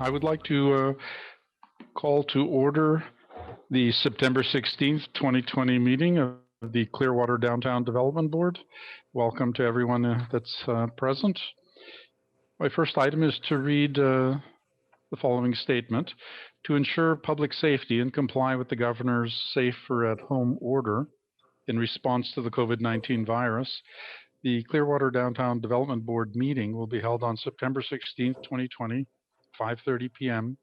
I would like to call to order the September 16th, 2020 meeting of the Clearwater Downtown Development Board. Welcome to everyone that's present. My first item is to read the following statement. To ensure public safety and comply with the Governor's Safer at Home order in response to the COVID-19 virus, the Clearwater Downtown Development Board meeting will be held on September 16th, 2020, 5:30 p.m.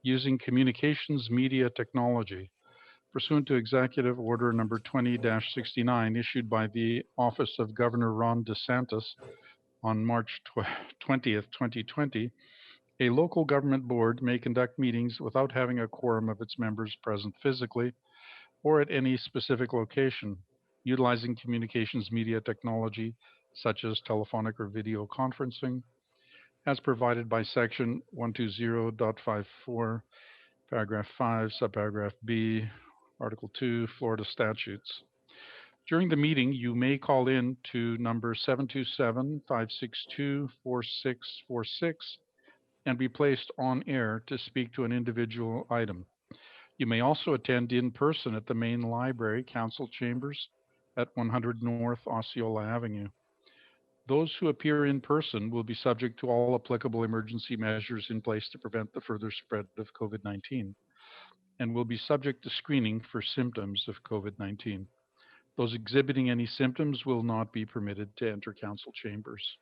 using communications media technology, pursuant to Executive Order number 20-69 issued by the Office of Governor Ron DeSantis on March 20th, 2020. A local government board may conduct meetings without having a quorum of its members present physically or at any specific location, utilizing communications media technology such as telephonic or video conferencing, as provided by Section 120.54, Paragraph 5, Subparagraph B, Article 2, Florida statutes. During the meeting, you may call in to number 727-562-4646 and be placed on air to speak to an individual item. You may also attend in person at the main library, Council Chambers at 100 North Osceola Avenue. Those who appear in person will be subject to all applicable emergency measures in place to prevent the further spread of COVID-19 and will be subject to screening for symptoms of COVID-19. Those exhibiting any symptoms will not be permitted to enter council chambers.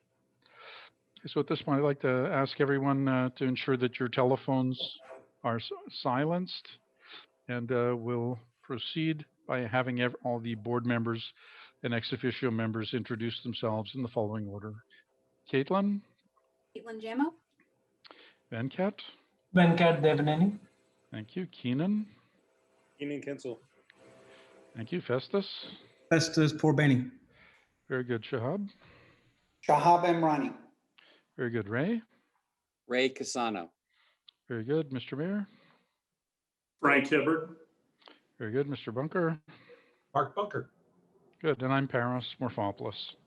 So at this point, I'd like to ask everyone to ensure that your telephones are silenced, and we'll proceed by having all the board members and ex officio members introduce themselves in the following order. Caitlin? Caitlin Jamo. Venkat? Venkat Devaneni. Thank you. Keenan? Keenan Kinsel. Thank you. Festus? Festus Porbeni. Very good. Shahab? Shahab Emrani. Very good. Ray? Ray Casano. Very good. Mr. Mayor? Frank Hibbert. Very good. Mr. Bunker? Mark Bunker. Good. And I'm Paris Morphopoulos.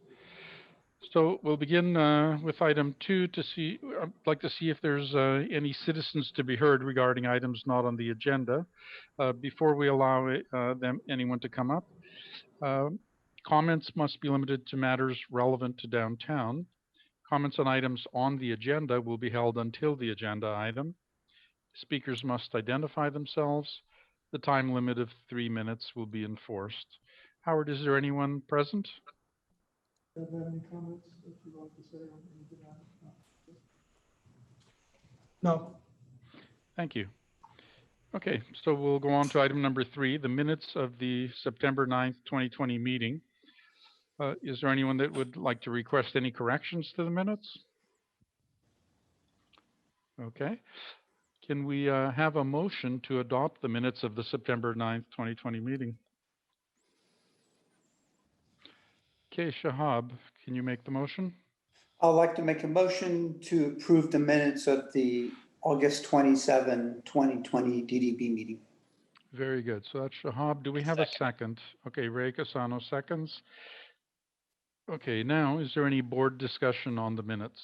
So we'll begin with item 2 to see, I'd like to see if there's any citizens to be heard regarding items not on the agenda. Before we allow anyone to come up, comments must be limited to matters relevant to downtown. Comments on items on the agenda will be held until the agenda item. Speakers must identify themselves. The time limit of 3 minutes will be enforced. Howard, is there anyone present? Do you have any comments that you'd like to say on anything else? No. Thank you. Okay, so we'll go on to item number 3, the minutes of the September 9th, 2020 meeting. Is there anyone that would like to request any corrections to the minutes? Okay. Can we have a motion to adopt the minutes of the September 9th, 2020 meeting? Okay, Shahab, can you make the motion? I'd like to make a motion to approve the minutes of the August 27, 2020 DDB meeting. Very good. So that's Shahab. Do we have a second? Okay, Ray Casano seconds. Okay, now, is there any board discussion on the minutes?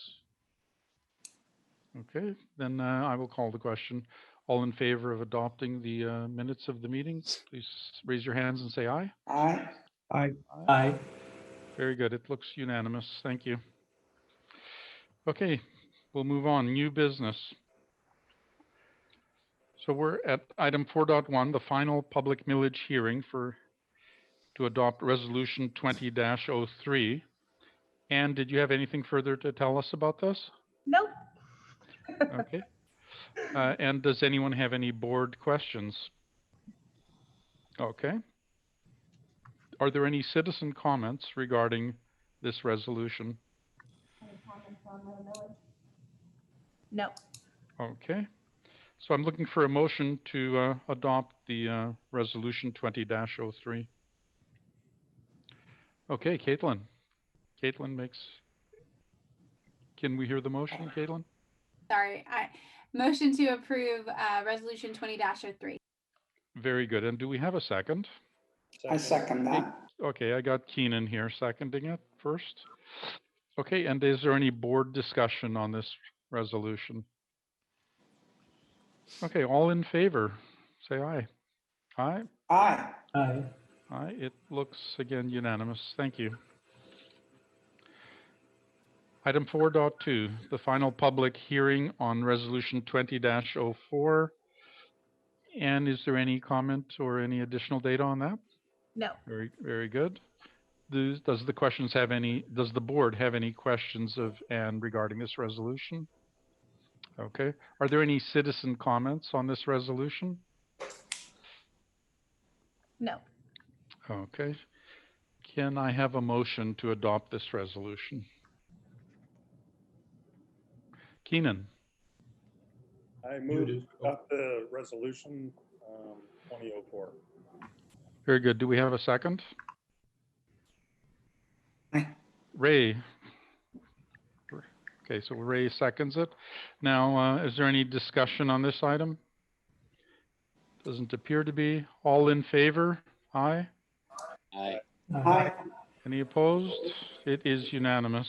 Okay, then I will call the question. All in favor of adopting the minutes of the meeting, please raise your hands and say aye. Aye. Aye. Aye. Very good. It looks unanimous. Thank you. Okay, we'll move on. New business. So we're at item 4.1, the final public millage hearing to adopt resolution 20-03. Anne, did you have anything further to tell us about this? Nope. Okay. And does anyone have any board questions? Okay. Are there any citizen comments regarding this resolution? Any comments on the millage? No. Okay. So I'm looking for a motion to adopt the resolution 20-03. Okay, Caitlin. Caitlin makes. Can we hear the motion, Caitlin? Sorry. Motion to approve resolution 20-03. Very good. And do we have a second? I second that. Okay, I got Keenan here seconding it first. Okay, and is there any board discussion on this resolution? Okay, all in favor, say aye. Aye, Aye. Aye. aye. It looks again unanimous. Thank you. Item 4.2, the final public hearing on resolution 20-04. And is there any comment or any additional data on that? No. Very, very good. Does the board have any questions of Anne regarding this resolution? Okay. Are there any citizen comments on this resolution? No. Okay. Can I have a motion to adopt this resolution? Keenan, I move to adopt the resolution 2004. very good. Do we have a second? Aye. Ray. Okay, so Ray seconds it. Now, is there any discussion on this item? Doesn't appear to be. All in favor? Aye. Aye. Aye. Any opposed? It is unanimous.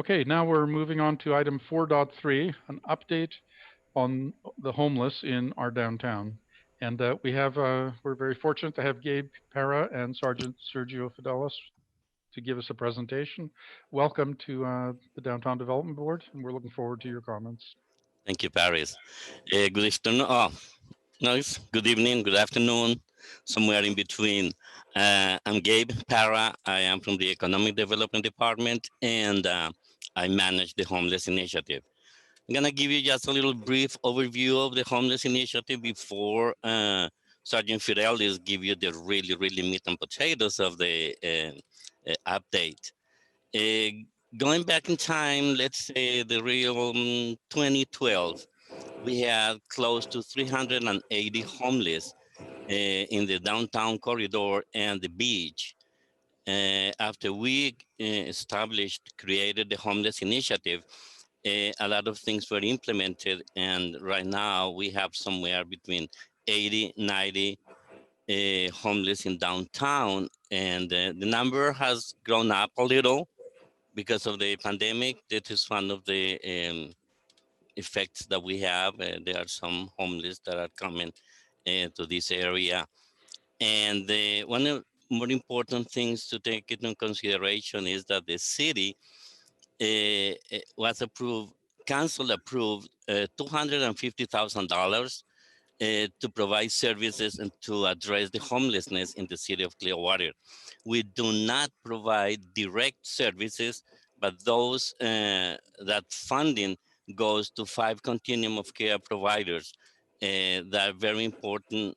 Okay, now we're moving on to item 4.3, an update on the homeless in our downtown. And we're very fortunate to have Gabe Para and Sergeant Sergio Fidelis to give us a presentation. Welcome to the Downtown Development Board, and we're looking forward to your comments. Thank you, Paris. Good afternoon. No, it's good evening, good afternoon, somewhere in between. I'm Gabe Para. I am from the Economic Development Department, and I manage the Homeless Initiative. I'm gonna give you just a little brief overview of the Homeless Initiative before Sergeant Fidelis give you the really meat and potatoes of the update. Going back in time, let's say the real 2012, we had close to 380 homeless in the downtown corridor and the beach. After we created the Homeless Initiative, a lot of things were implemented, and right now we have somewhere between 80, 90 homeless in downtown, and the number has grown up a little because of the pandemic. That is one of the effects that we have. There are some homeless that are coming to this area. And one of the more important things to take into consideration is that the city council approved $250,000 to provide services and to address the homelessness in the city of Clearwater. We do not provide direct services, but those that funding goes to 5 continuum of care providers that are very important.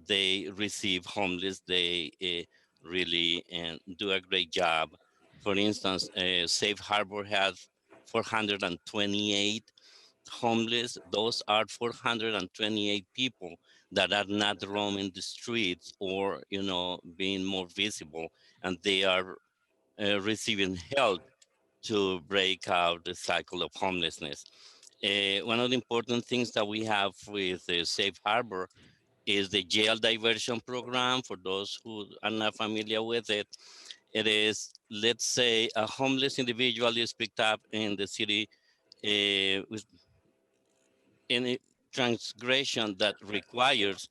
They receive homeless. They really do a great job. For instance, Safe Harbor has 428 homeless. Those are 428 people that are not roaming the streets or, being more visible, and they are receiving help to break out the cycle of homelessness. One of the important things that we have with Safe Harbor is the jail diversion program. For those who are not familiar with it, it is, let's say, a homeless individual is picked up in the city with any transgression that requires,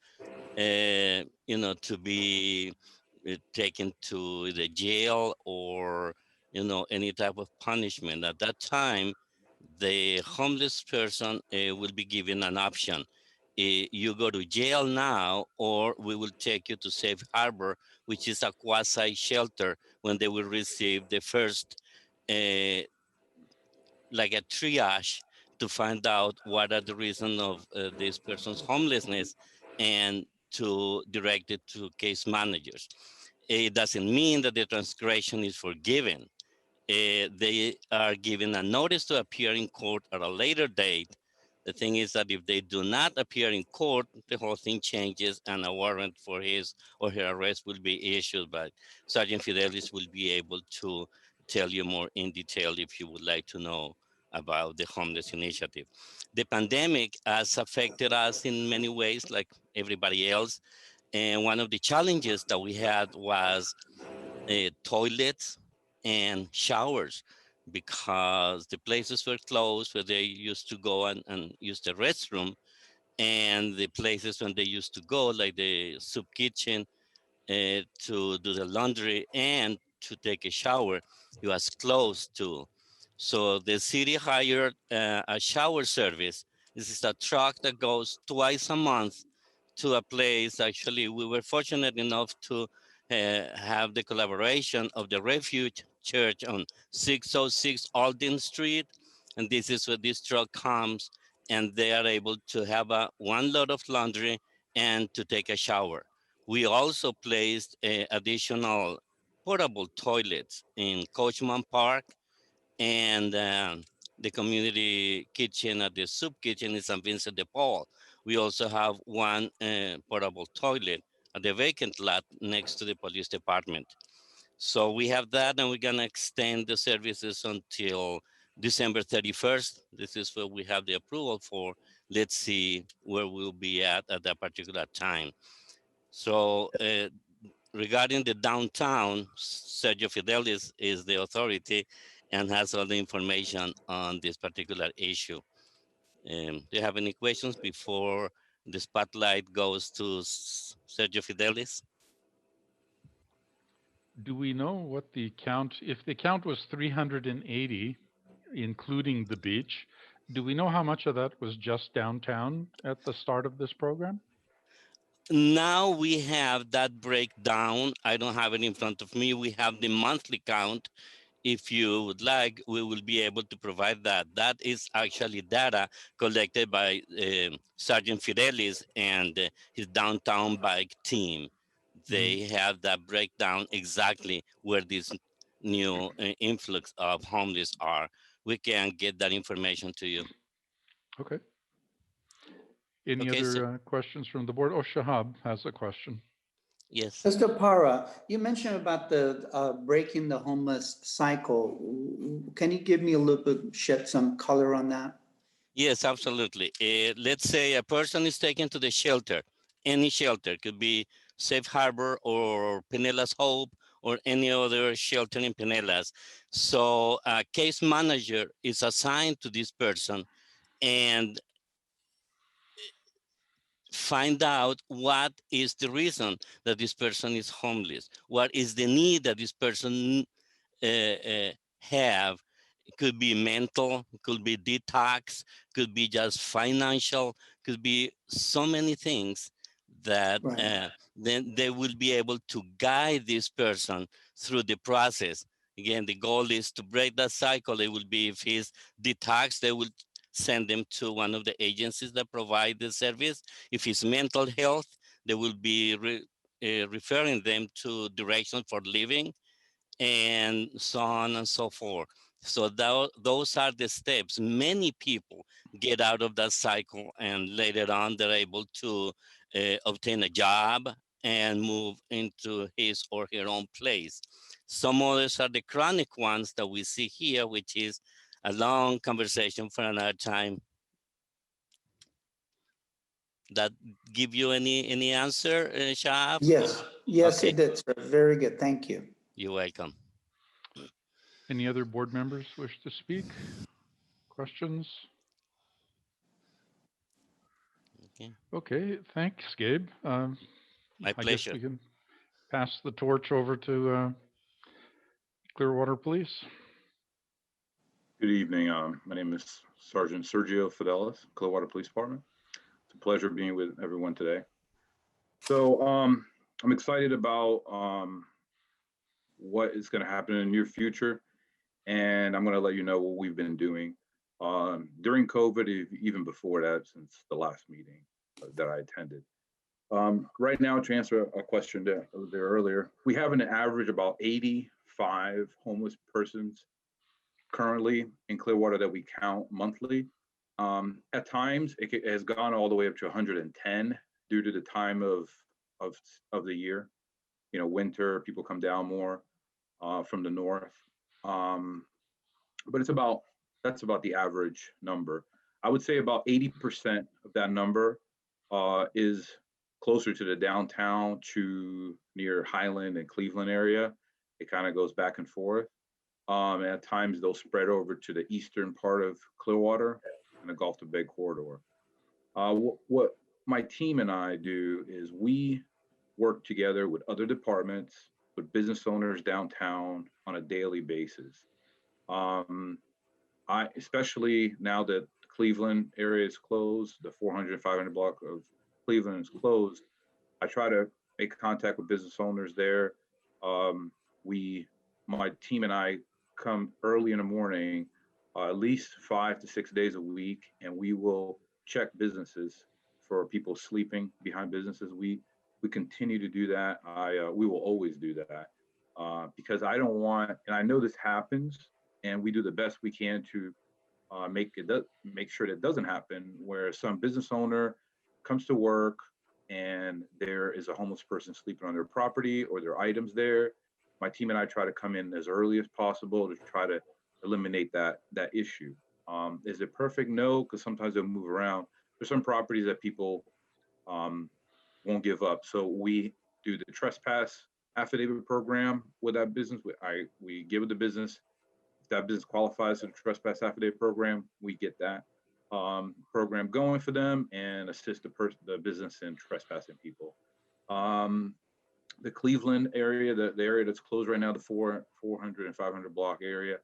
to be taken to the jail or, any type of punishment. At that time, the homeless person will be given an option. You go to jail now, or we will take you to Safe Harbor, which is a quasi shelter when they will receive the first like a triage to find out what are the reason of this person's homelessness and to direct it to case managers. It doesn't mean that the transgression is forgiven. They are given a notice to appear in court at a later date. The thing is that if they do not appear in court, the whole thing changes and a warrant for his or her arrest will be issued, but Sergeant Fidelis will be able to tell you more in detail if you would like to know about the homeless initiative. The pandemic has affected us in many ways like everybody else. And one of the challenges that we had was toilets and showers. because the places were closed where they used to go and use the restroom, and the places when they used to go, like the soup kitchen, to do the laundry and to take a shower, it was closed too. So the city hired a shower service. This is a truck that goes twice a month to a place. Actually, we were fortunate enough to have the collaboration of the Refuge Church on 606 Alden Street. And this is where this truck comes, and they are able to have one load of laundry and to take a shower. We also placed additional portable toilets in Coachman Park, and the community kitchen at the soup kitchen in San Vincent de Paul. We also have one portable toilet at the vacant lot next to the police department. So we have that, and we're gonna extend the services until December 31st. This is where we have the approval for. Let's see where we'll be at that particular time. So regarding the downtown, Sergio Fidelis is the authority and has all the information on this particular issue. Do you have any questions before the spotlight goes to Sergio Fidelis? Do we know what the count, if the count was 380, including the beach, do we know how much of that was just downtown at the start of this program? Now we have that breakdown. I don't have it in front of me. We have the monthly count. If you would like, we will be able to provide that. That is actually data collected by Sergeant Fidelis and his downtown bike team. They have that breakdown exactly where this new influx of homeless are. We can get that information to you. Okay. Any Okay, sir. other questions from the board? Oh, Shahab has a question. Yes. Mr. Para, you mentioned about the breaking the homeless cycle. Can you give me a little bit, shed some color on that? Yes, absolutely. Let's say a person is taken to the shelter, any shelter, could be Safe Harbor or Pinellas Hope or any other shelter in Pinellas. So a case manager is assigned to this person and find out what is the reason that this person is homeless, what is the need that this person have. It could be mental, could be detox, could be just financial, could be so many things that Right. then they will be able to guide this person through the process. Again, the goal is to break that cycle. It will be if he's detox, they will send them to one of the agencies that provide the service. If it's mental health, they will be referring them to direction for living and so on and so forth. So those are the steps. Many people get out of that cycle and later on they're able to obtain a job and move into his or her own place. Some others are the chronic ones that we see here, which is a long conversation for another time. That give you any answer, Shahab? Yes, yes, Okay, it did, sir. Very good. Thank you. you're welcome. Any other board members wish to speak? Questions? Okay. Okay, thanks, Gabe. My I guess pleasure. we can pass the torch over to Clearwater Police. Good evening. My name is Sergeant Sergio Fidelis, Clearwater Police Department. It's a pleasure being with everyone today. So I'm excited about what is going to happen in the near future, and I'm going to let you know what we've been doing during COVID, even before that, since the last meeting that I attended. Right now, to answer a question there earlier, we have an average about 85 homeless persons currently in Clearwater that we count monthly. At times, it has gone all the way up to 110 due to the time of the year. You know, winter, people come down more from the north. But that's about the average number. I would say about 80% of that number is closer to the downtown to near Highland and Cleveland area. It kind of goes back and forth. And at times they'll spread over to the eastern part of Clearwater and the Gulf to Bay corridor. What my team and I do is we work together with other departments, with business owners downtown on a daily basis. Um, especially now that the Cleveland area is closed, the 400, 500 block of Cleveland is closed, I try to make contact with business owners there. Um, my team and I come early in the morning, at least 5 to 6 days a week, and we will check businesses for people sleeping behind businesses. We continue to do that. We will always do that because I don't want, and I know this happens, and we do the best we can to make sure that it doesn't happen, where some business owner comes to work and there is a homeless person sleeping on their property or their items there. My team and I try to come in as early as possible to try to eliminate that issue. Is it perfect? No, because sometimes they'll move around. There's some properties that people um, won't give up. So we do the trespass affidavit program with that business. We give it the business. If that business qualifies for the trespass affidavit program, we get that program going for them and assist the business in trespassing people. The Cleveland area, the area that's closed right now, the 400 and 500 block area,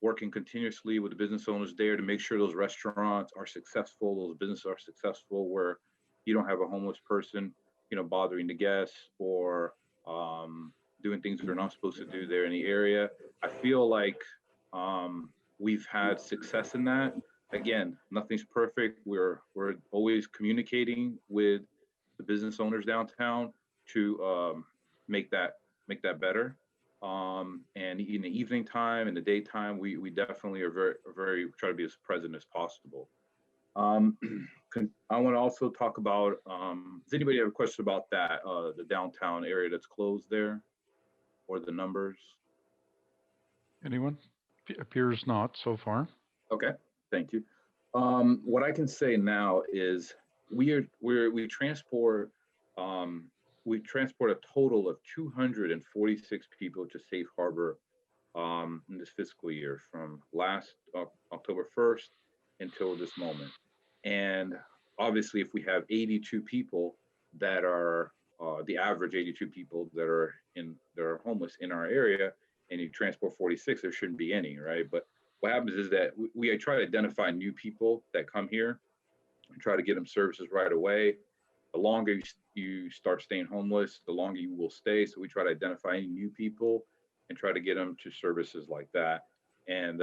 working continuously with the business owners there to make sure those restaurants are successful, those businesses are successful, where you don't have a homeless person, bothering the guests or doing things they're not supposed to do there in the area. I feel like we've had success in that. Again, nothing's perfect. We're always communicating with the business owners downtown to make that better. And in the evening time and the daytime, we definitely are very try to be as present as possible. I want to also talk about, does anybody have a question about that, the downtown area that's closed there, or the numbers? Anyone? Appears not so far. Okay, thank you. What I can say now is we transport a total of 246 people to Safe Harbor in this fiscal year from last October 1st until this moment. And obviously, if we have 82 people that are the average 82 people that are homeless in our area, and you transport 46, there shouldn't be any, right? But what happens is that we try to identify new people that come here and try to get them services right away. The longer you start staying homeless, the longer you will stay. So we try to identify any new people and try to get them to services like that. And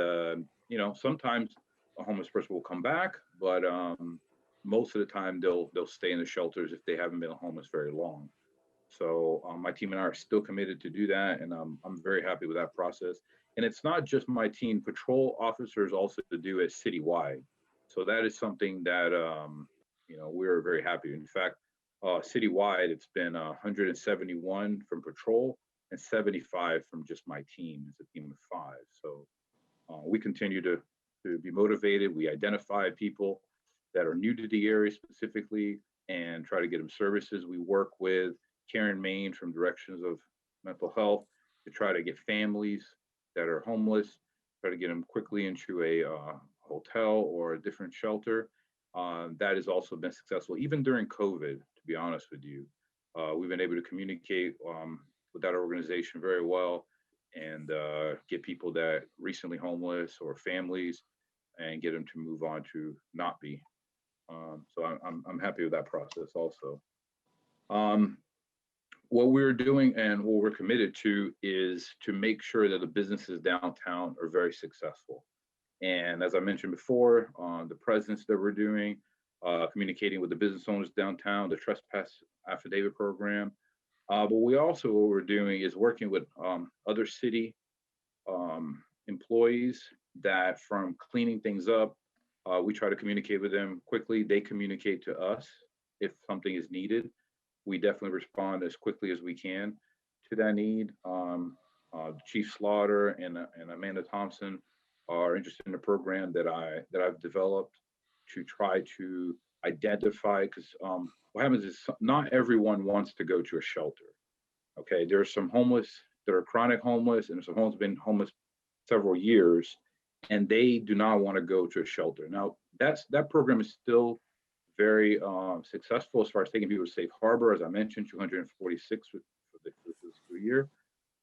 sometimes a homeless person will come back, but most of the time they'll stay in the shelters if they haven't been homeless very long. So my team and I are still committed to do that, and I'm very happy with that process. And it's not just my team; patrol officers also do it citywide. So that is something that we're very happy. In fact, citywide, it's been 171 from patrol and 75 from just my team. It's a team of 5. So we continue to be motivated. We identify people that are new to the area specifically and try to get them services. We work with Karen Main from Directions of Mental Health to try to get families that are homeless, try to get them quickly into a hotel or a different shelter. That has also been successful, even during COVID, to be honest with you. We've been able to communicate with that organization very well and get people that recently homeless or families and get them to move on to not be. So I'm happy with that process also. What we're doing and what we're committed to is to make sure that the businesses downtown are very successful. And as I mentioned before, the presence that we're doing, communicating with the business owners downtown, the trespass affidavit program. But we also, what we're doing is working with other city employees that from cleaning things up, we try to communicate with them quickly. They communicate to us if something is needed. We definitely respond as quickly as we can to that need. Chief Slaughter and Amanda Thompson are interested in a program that I've developed to try to identify, because what happens is not everyone wants to go to a shelter. Okay, there are some homeless that are chronic homeless and some homes been homeless several years, and they do not want to go to a shelter. Now, that program is still very successful as far as taking people to safe harbor. As I mentioned, 246 for the fiscal year.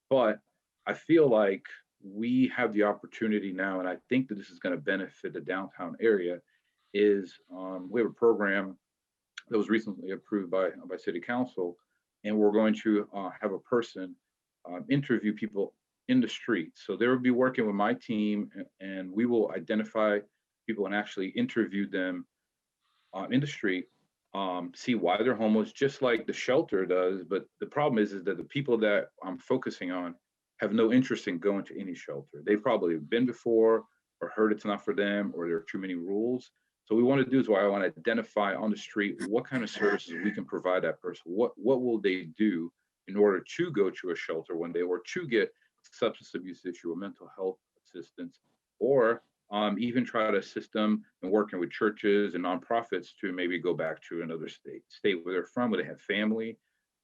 But I feel like we have the opportunity now, and I think that this is going to benefit the downtown area, is we have a program that was recently approved by City Council, and we're going to have a person interview people in the street. So they will be working with my team, and we will identify people and actually interview them in the street, see why they're homeless, just like the shelter does. But the problem is that the people that I'm focusing on have no interest in going to any shelter. They've probably been before or heard it's not for them, or there are too many rules. So we want to do is why I want to identify on the street what kind of services we can provide that person. What will they do in order to go to a shelter one day, or to get substance abuse issue or mental health assistance, or even try to assist them in working with churches and nonprofits to maybe go back to another state where they're from, where they have family.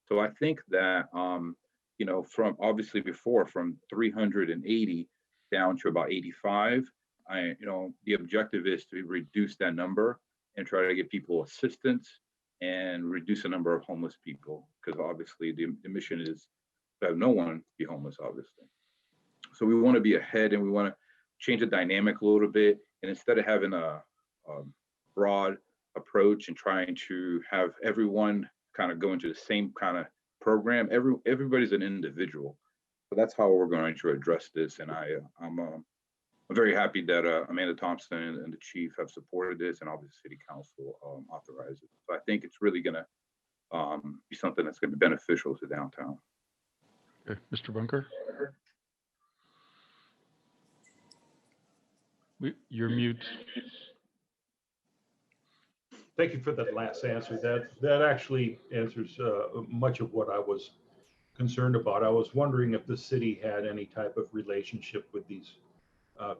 So I think that, from obviously before, from 380 down to about 85, the objective is to reduce that number and try to get people assistance and reduce the number of homeless people, because obviously the mission is to have no one be homeless, obviously. So we want to be ahead, and we want to change the dynamic a little bit. And instead of having a broad approach and trying to have everyone kind of go into the same kind of program, everybody's an individual. So that's how we're going to address this. And I'm very happy that Amanda Thompson and the chief have supported this, and obviously City Council authorized it. So I think it's really going to be something that's going to be beneficial to downtown. Okay, Mr. Bunker? You're mute. Thank you for that last answer. That actually answers much of what I was concerned about. I was wondering if the city had any type of relationship with these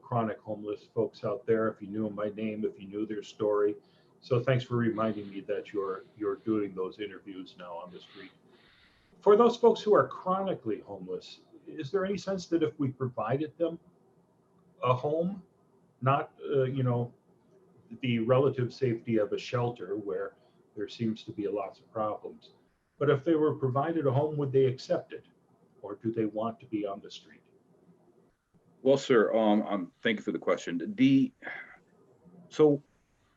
chronic homeless folks out there, if you knew them by name, if you knew their story. So thanks for reminding me that you're doing those interviews now on the street. For those folks who are chronically homeless, is there any sense that if we provided them a home, not the relative safety of a shelter where there seems to be lots of problems, but if they were provided a home, would they accept it, or do they want to be on the street? Well, sir, thank you for the question. So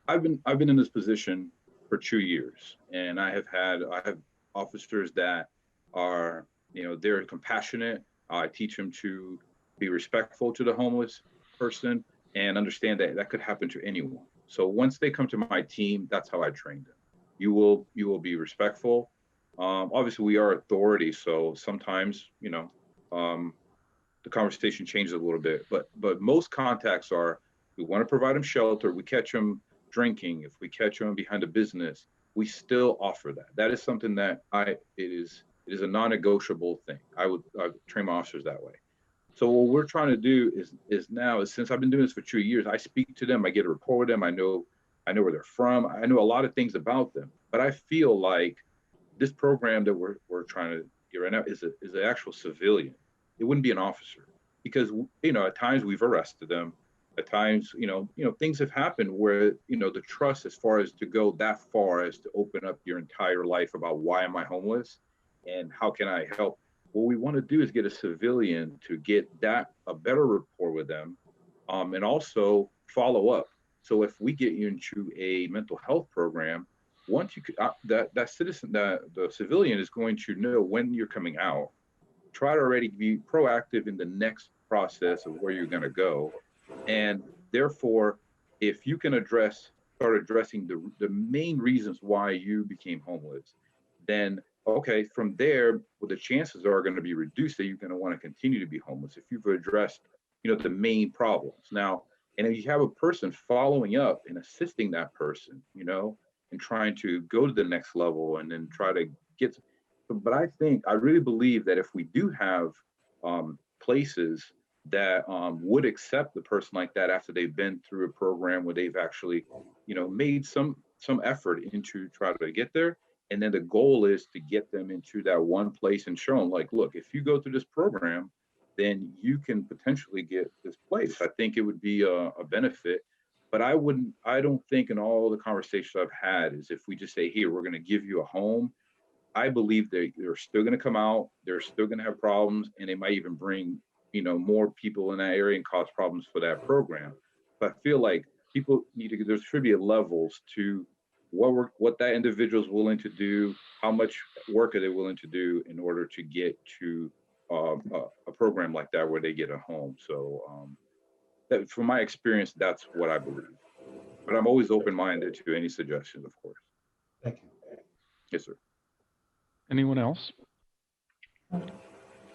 I've been in this position for 2 years, and I have officers that are, they're compassionate. I teach them to be respectful to the homeless person and understand that that could happen to anyone. So once they come to my team, that's how I train them. You will be respectful. Obviously, we are authority, so sometimes the conversation changes a little bit. But most contacts are, we want to provide them shelter. We catch them drinking. If we catch them behind a business, we still offer that. That is something that it is a non-negotiable thing. I would train my officers that way. So what we're trying to do is now, since I've been doing this for 2 years, I speak to them, I get a rapport with them, I know where they're from, I know a lot of things about them. But I feel like this program that we're trying to get right now is an actual civilian. It wouldn't be an officer, because at times we've arrested them. At times, things have happened where the trust, as far as to go that far as to open up your entire life about why am I homeless and how can I help. What we want to do is get a civilian to get a better rapport with them, and also follow up. So if we get you into a mental health program, once you that civilian is going to know when you're coming out. Try to already be proactive in the next process of where you're going to go, and therefore, if you can start addressing the main reasons why you became homeless, then okay, from there, well, the chances are going to be reduced that you're going to want to continue to be homeless if you've addressed, the main problems. Now, and if you have a person following up and assisting that person, and trying to go to the next level and then try to get. But I really believe that if we do have places that would accept the person like that after they've been through a program where they've actually, made some effort into try to get there, And then the goal is to get them into that one place and show them, like, look, if you go through this program, then you can potentially get this place. I think it would be a benefit. But I don't think in all the conversations I've had is if we just say, here, we're going to give you a home. I believe they're still going to come out. They're still going to have problems, and they might even bring, more people in that area and cause problems for that program. But I feel like people there should be levels to what that individual is willing to do, how much work are they willing to do in order to get to a program like that where they get a home. So that, from my experience, that's what I believe. But I'm always open-minded to any suggestions, of course. Thank you. Yes, sir. Anyone else?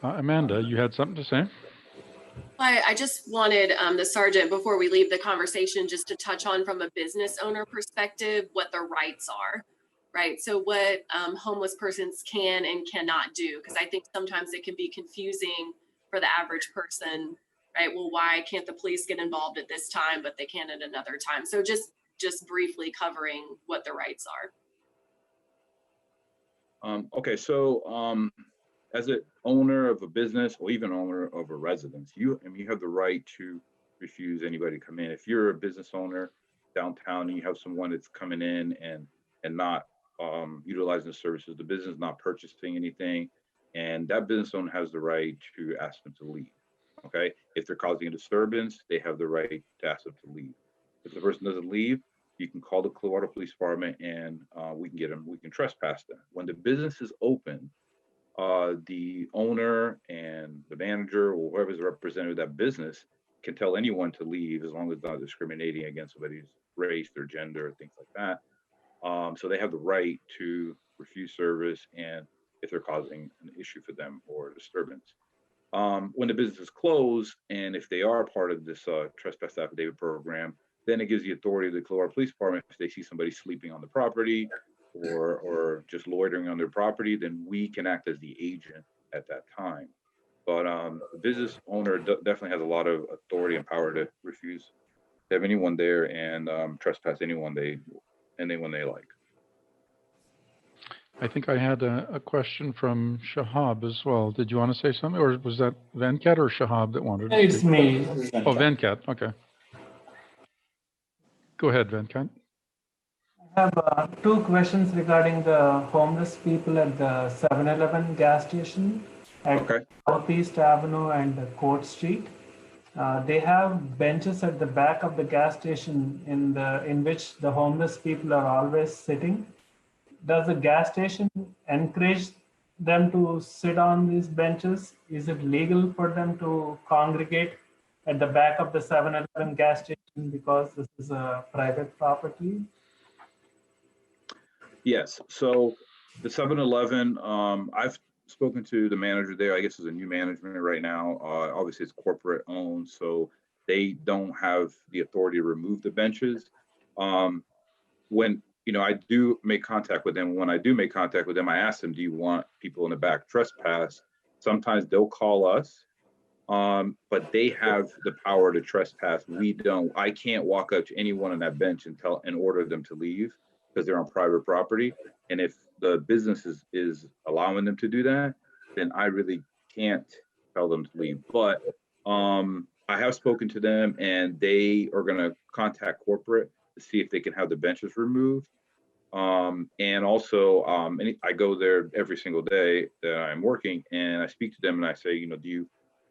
Amanda, you had something to say? I just wanted the sergeant, before we leave the conversation, just to touch on from a business owner perspective, what the rights are, right? So what homeless persons can and cannot do, because I think sometimes it can be confusing for the average person, right? Well, why can't the police get involved at this time, but they can at another time? So just briefly covering what the rights are. Okay, so as an owner of a business or even owner of a residence, you have the right to refuse anybody to come in. If you're a business owner downtown and you have someone that's coming in and not utilizing the services, the business not purchasing anything, and that business owner has the right to ask them to leave. Okay, if they're causing a disturbance, they have the right to ask them to leave. If the person doesn't leave, you can call the Clearwater Police Department and we can trespass them. When the business is open, the owner and the manager or whoever's representative of that business can tell anyone to leave as long as it's not discriminating against somebody's race, their gender, things like that. So they have the right to refuse service and if they're causing an issue for them or a disturbance. When the business is closed and if they are part of this trespass affidavit program, then it gives the authority to the Clearwater Police Department if they see somebody sleeping on the property or just loitering on their property, then we can act as the agent at that time. But the business owner definitely has a lot of authority and power to refuse to have anyone there and trespass anyone they like. I think I had a question from Shahab as well. Did you want to say something, or was that Venkat or Shahab that wanted to It's speak? me. Oh, Venkat. Okay. Go ahead, Venkat. I have two questions regarding the homeless people at the 7-Eleven gas station at Southeast Avenue and Court Street. They have benches at the back of the gas station in which the homeless people are always sitting. Does the gas station encourage them to sit on these benches? Is it legal for them to congregate at the back of the 7-Eleven gas station because this is a private property? Yes. So the 7-Eleven, I've spoken to the manager there. I guess there's a new management right now. Obviously, it's corporate owned, so they don't have the authority to remove the benches. When I do make contact with them, when I do make contact with them, I ask them, do you want people in the back trespass? Sometimes they'll call us, but they have the power to trespass. We don't. I can't walk up to anyone on that bench and order them to leave because they're on private property. And if the business is allowing them to do that, then I really can't tell them to leave. But I have spoken to them and they are going to contact corporate to see if they can have the benches removed. And also, I go there every single day that I'm working and I speak to them and I say, do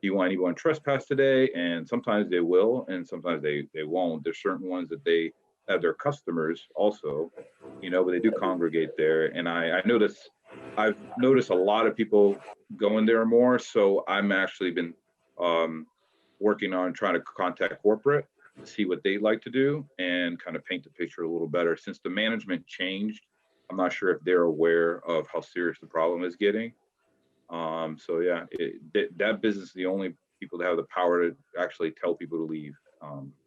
you want anyone trespass today? And sometimes they will, and sometimes they won't. There's certain ones that they have their customers also, but they do congregate there. And I've noticed a lot of people going there more. So I'm actually been working on trying to contact corporate to see what they'd like to do and kind of paint the picture a little better. Since the management changed, I'm not sure if they're aware of how serious the problem is getting. So yeah, that business is the only people that have the power to actually tell people to leave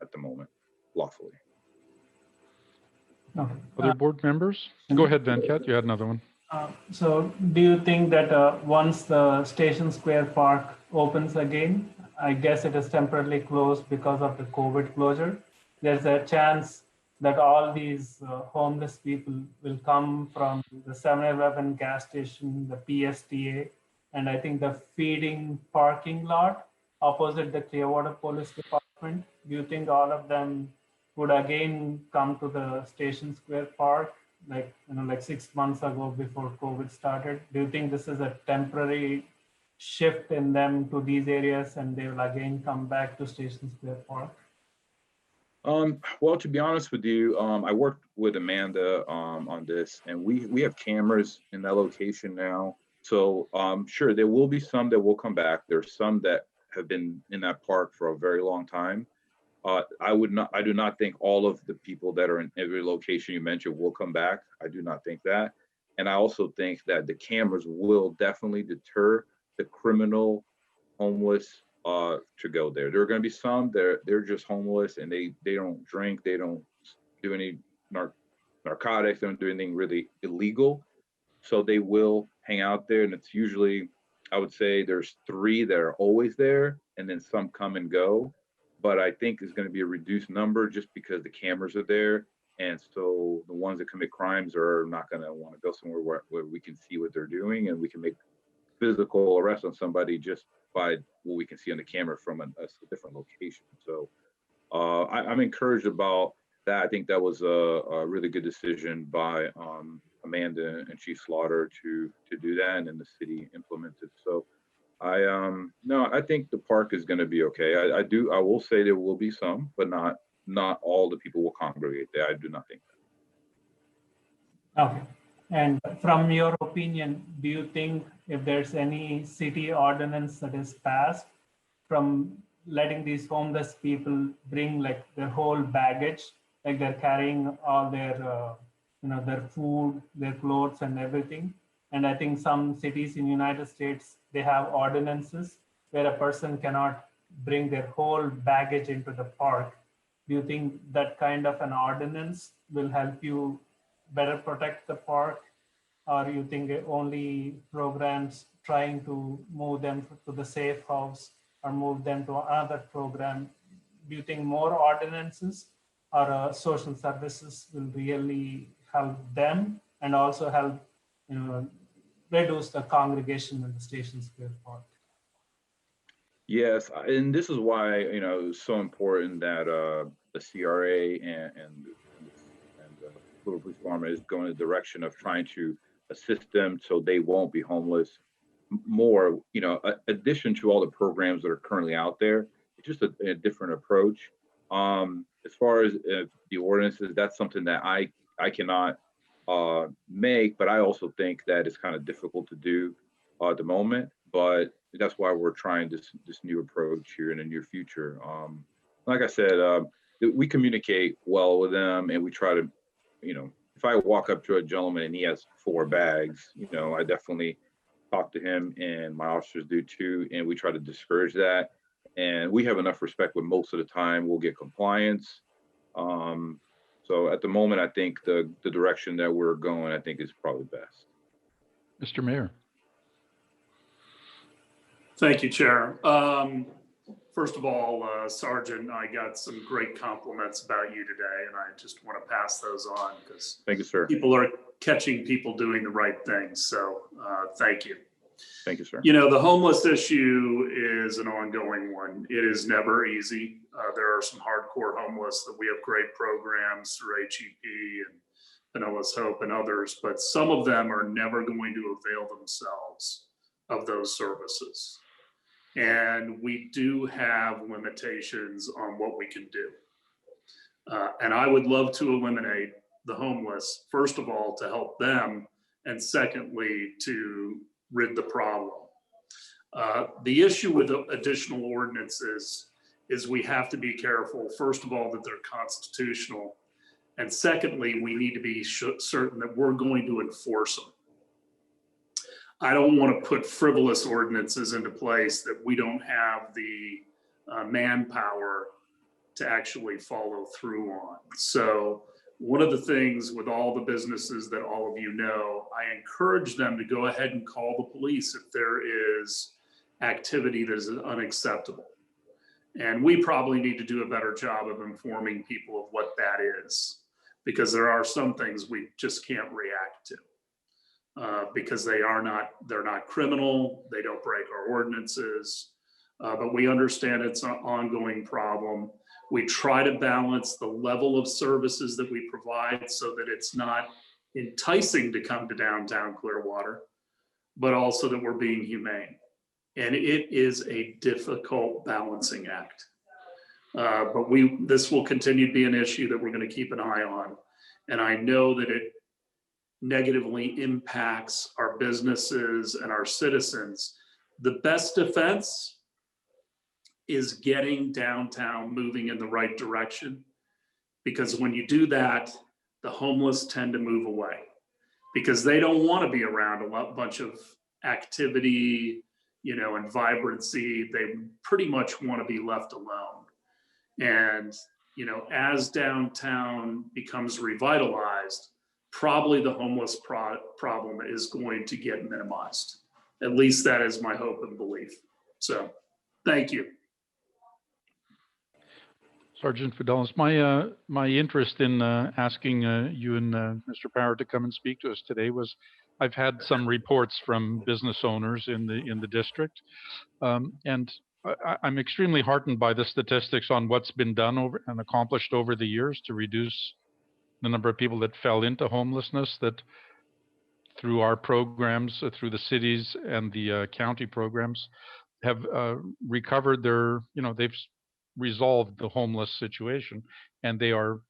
at the moment, lawfully. Okay. Other board members? Go ahead, Venkat. You had another one. So do you think that once the Station Square Park opens again, I guess it is temporarily closed because of the COVID closure, there's a chance that all these homeless people will come from the 7-Eleven gas station, the PSTA, and I think the feeding parking lot opposite the Clearwater Police Department. Do you think all of them would again come to the Station Square Park, like, like 6 months ago before COVID started? Do you think this is a temporary shift in them to these areas and they will again come back to Station Square Park? Well, to be honest with you, I worked with Amanda on this, and we have cameras in that location now. So sure, there will be some that will come back. There's some that have been in that park for a very long time. I do not think all of the people that are in every location you mentioned will come back. I do not think that. And I also think that the cameras will definitely deter the criminal homeless to go there. There are going to be some they're just homeless and they don't drink, they don't do any narcotics, they don't do anything really illegal. So they will hang out there, and it's usually, I would say there's 3 that are always there, and then some come and go. But I think it's going to be a reduced number just because the cameras are there. And so the ones that commit crimes are not going to want to go somewhere where we can see what they're doing and we can make physical arrest on somebody just by what we can see on the camera from a different location. So I'm encouraged about that. I think that was a really good decision by Amanda and Chief Slaughter to do that, and then the city implemented. So I think the park is going to be okay. I will say there will be some, but not all the people will congregate there. I do not think that. Okay. And from your opinion, do you think if there's any city ordinance that is passed from letting these homeless people bring like their whole baggage, like they're carrying all their, their food, their clothes and everything? And I think some cities in United States, they have ordinances where a person cannot bring their whole baggage into the park. Do you think that kind of an ordinance will help you better protect the park, or you think only programs trying to move them to the safe house or move them to another program? Do you think more ordinances or social services will really help them and also help reduce the congregation in the Station Square Park? Yes, and this is why it's so important that the CRA and Little Police Department is going in the direction of trying to assist them so they won't be homeless more. Addition to all the programs that are currently out there, it's just a different approach. As far as the ordinances, that's something that I cannot make, but I also think that it's kind of difficult to do at the moment. But that's why we're trying this new approach here in the near future. Like I said, we communicate well with them, and we try to, if I walk up to a gentleman and he has 4 bags, I definitely talk to him, and my officers do too, and we try to discourage that. And we have enough respect with most of the time we'll get compliance. So at the moment, I think the direction that we're going, I think is probably best. Mr. Mayor. Thank you, Chair. First of all, Sergeant, I got some great compliments about you today, and I just want to pass those on because thank you, sir. People are catching people doing the right things. So thank you. Thank you, sir. The homeless issue is an ongoing one. It is never easy. There are some hardcore homeless that we have great programs through HEP and Vanilla's Hope and others, but some of them are never going to avail themselves of those services. And we do have limitations on what we can do. And I would love to eliminate the homeless, first of all, to help them, and secondly, to rid the problem. The issue with additional ordinances is we have to be careful, first of all, that they're constitutional. And secondly, we need to be certain that we're going to enforce them. I don't want to put frivolous ordinances into place that we don't have the manpower to actually follow through on. So one of the things with all the businesses that all of you know, I encourage them to go ahead and call the police if there is activity that is unacceptable. And we probably need to do a better job of informing people of what that is. because there are some things we just can't react to. Because they're not criminal, they don't break our ordinances, but we understand it's an ongoing problem. We try to balance the level of services that we provide so that it's not enticing to come to downtown Clearwater, but also that we're being humane. And it is a difficult balancing act. But this will continue to be an issue that we're going to keep an eye on. And I know that it negatively impacts our businesses and our citizens. The best defense is getting downtown moving in the right direction, because when you do that, the homeless tend to move away because they don't want to be around a bunch of activity, and vibrancy. They pretty much want to be left alone. And, as downtown becomes revitalized, probably the homeless problem is going to get minimized. At least that is my hope and belief. So, thank you. Sergeant Fidelis, my interest in asking you and Mr. Power to come and speak to us today was I've had some reports from business owners in the district, and I'm extremely heartened by the statistics on what's been done and accomplished over the years to reduce the number of people that fell into homelessness, that through our programs, through the cities and the county programs, have recovered their, they've resolved the homeless situation, and they are,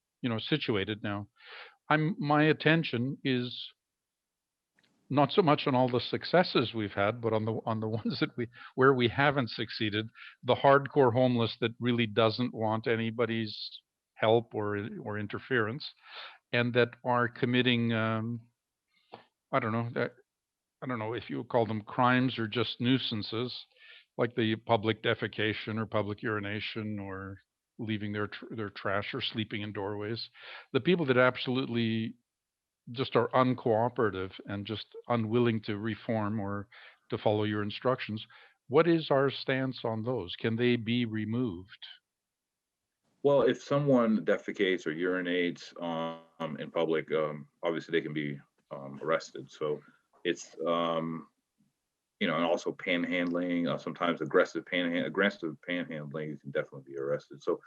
situated now. My attention is not so much on all the successes we've had, but on the ones that where we haven't succeeded, the hardcore homeless that really doesn't want anybody's help or interference, and that are committing I don't know if you would call them crimes or just nuisances, like the public defecation or public urination or leaving their trash or sleeping in doorways. The people that absolutely just are uncooperative and just unwilling to reform or to follow your instructions. What is our stance on those? Can they be removed? Well, if someone defecates or urinates in public, obviously they can be arrested. So it's and also panhandling, sometimes aggressive panhandling, you can definitely be arrested. So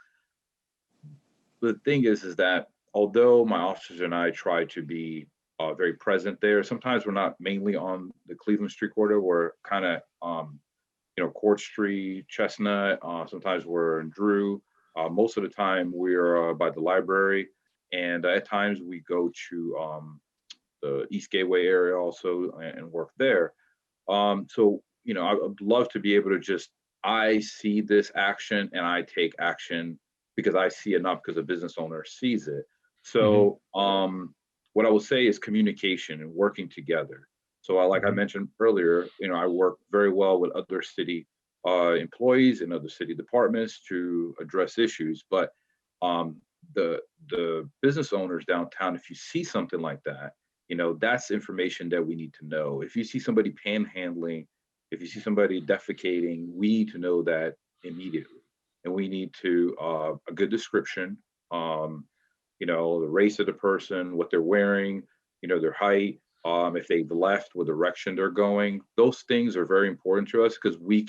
the thing is that although my officers and I try to be very present there, sometimes we're not mainly on the Cleveland Street corridor. We're kind of Court Street, Chestnut. Sometimes we're in Drew. Most of the time we're by the library, and at times we go to the East Gateway area also and work there. So I would love to be able to I see this action and I take action because I see it, not because a business owner sees it. So what I will say is communication and working together. So like I mentioned earlier, I work very well with other city employees and other city departments to address issues. But the business owners downtown, if you see something like that, that's information that we need to know. If you see somebody panhandling, if you see somebody defecating, we need to know that immediately. And we need to a good description, the race of the person, what they're wearing, their height, if they've left, what direction they're going. Those things are very important to us because we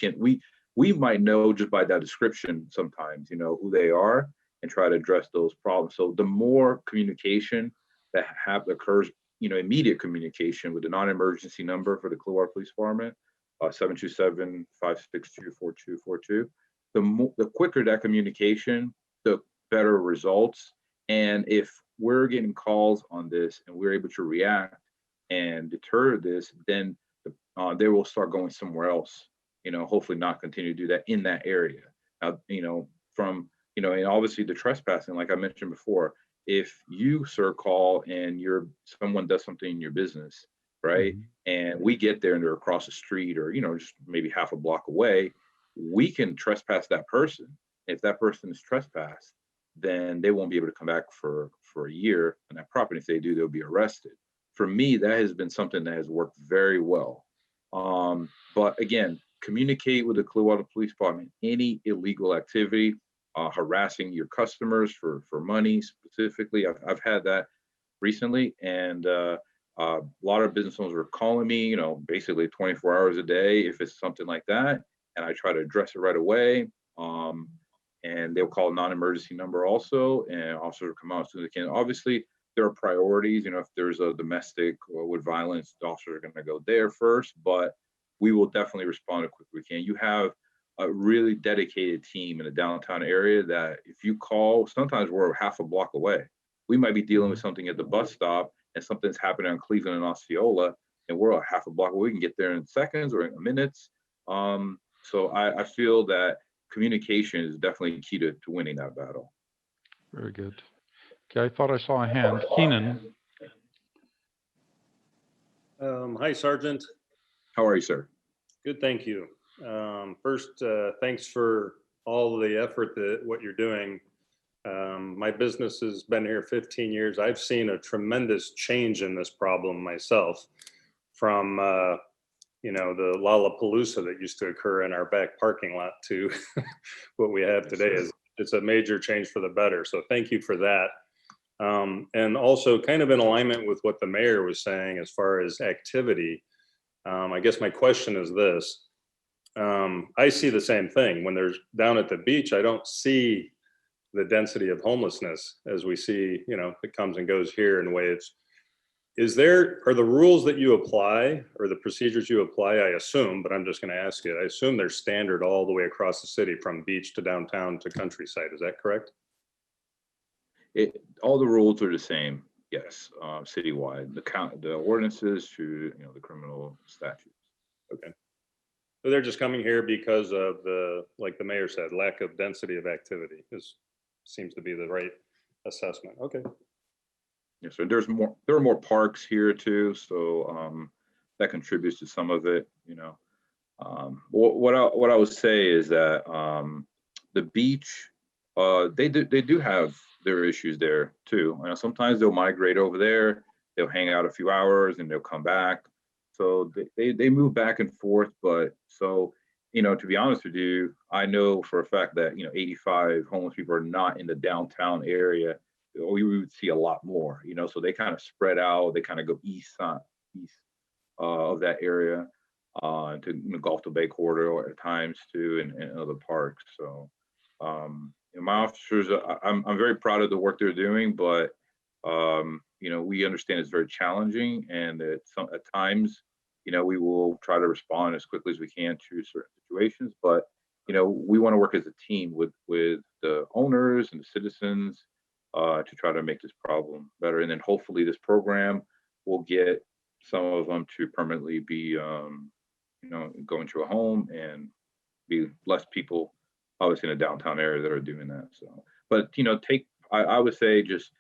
might know just by that description sometimes, who they are and try to address those problems. So the more communication that occurs, immediate communication with the non-emergency number for the Clearwater Police Department, 727-562-4242. The quicker that communication, the better results. And if we're getting calls on this and we're able to react and deter this, then they will start going somewhere else. Hopefully not continue to do that in that area. Now, and obviously the trespassing, like I mentioned before, if you, sir, call and someone does something in your business, right? And we get there and they're across the street or, just maybe half a block away, we can trespass that person. If that person is trespassed, then they won't be able to come back for a year on that property. If they do, they'll be arrested. For me, that has been something that has worked very well. But again, communicate with the Clearwater Police Department. Any illegal activity, harassing your customers for money specifically. I've had that recently, and a lot of business owners are calling me, you know, basically 24 hours a day if it's something like that, and I try to address it right away. And they'll call a non-emergency number also, and officers will come out as soon as they can. Obviously, there are priorities. You know, if there's a domestic or with violence, the officers are going to go there first, but we will definitely respond as quick as we can. You have a really dedicated team in the downtown area that if you call, sometimes we're half a block away. We might be dealing with something at the bus stop and something's happening on Cleveland and Osceola, and we're a half a block away. We can get there in seconds or in minutes. So I feel that communication is definitely key to winning that battle. Very good. Okay, I thought I saw a hand. Keenan. Hi, Sergeant. How are you, sir? Good, thank you. First, thanks for all the effort that what you're doing. My business has been here 15 years. I've seen a tremendous change in this problem myself, from you know, the Lollapalooza that used to occur in our back parking lot to what we have today. It's a major change for the better. So thank you for that. And also kind of in alignment with what the mayor was saying as far as activity. I guess my question is this. I see the same thing. When there's down at the beach, I don't see the density of homelessness as we see, you know, it comes and goes here in a way. Are the rules that you apply or the procedures you apply, I assume, but I'm just going to ask you, I assume they're standard all the way across the city from beach to downtown to countryside. Is that correct? All the rules are the same, yes, citywide. The ordinances to, you know, the criminal statutes. Okay. So they're just coming here because of the, like the mayor said, lack of density of activity seems to be the right assessment. Okay. Yes, sir. There are more parks here too, so that contributes to some of it. You know, what I would say is that the beach, they do have their issues there too. You know, sometimes they'll migrate over there, they'll hang out a few hours, and they'll come back. So they move back and forth. But so, you know, to be honest with you, I know for a fact that, you know, 85 homeless people are not in the downtown area. We would see a lot more, you know, so they kind of spread out. They kind of go east of that area to, you know, Gulf to Bay corridor at times too, and other parks. So and my officers, I'm very proud of the work they're doing, but you know, we understand it's very challenging, and at times, you know, we will try to respond as quickly as we can to certain situations. But you know, we want to work as a team with the owners and the citizens to try to make this problem better. And then hopefully this program will get some of them to permanently be, you know, go into a home and be less people, obviously in the downtown area, that are doing that. So, but, you know, I would say just,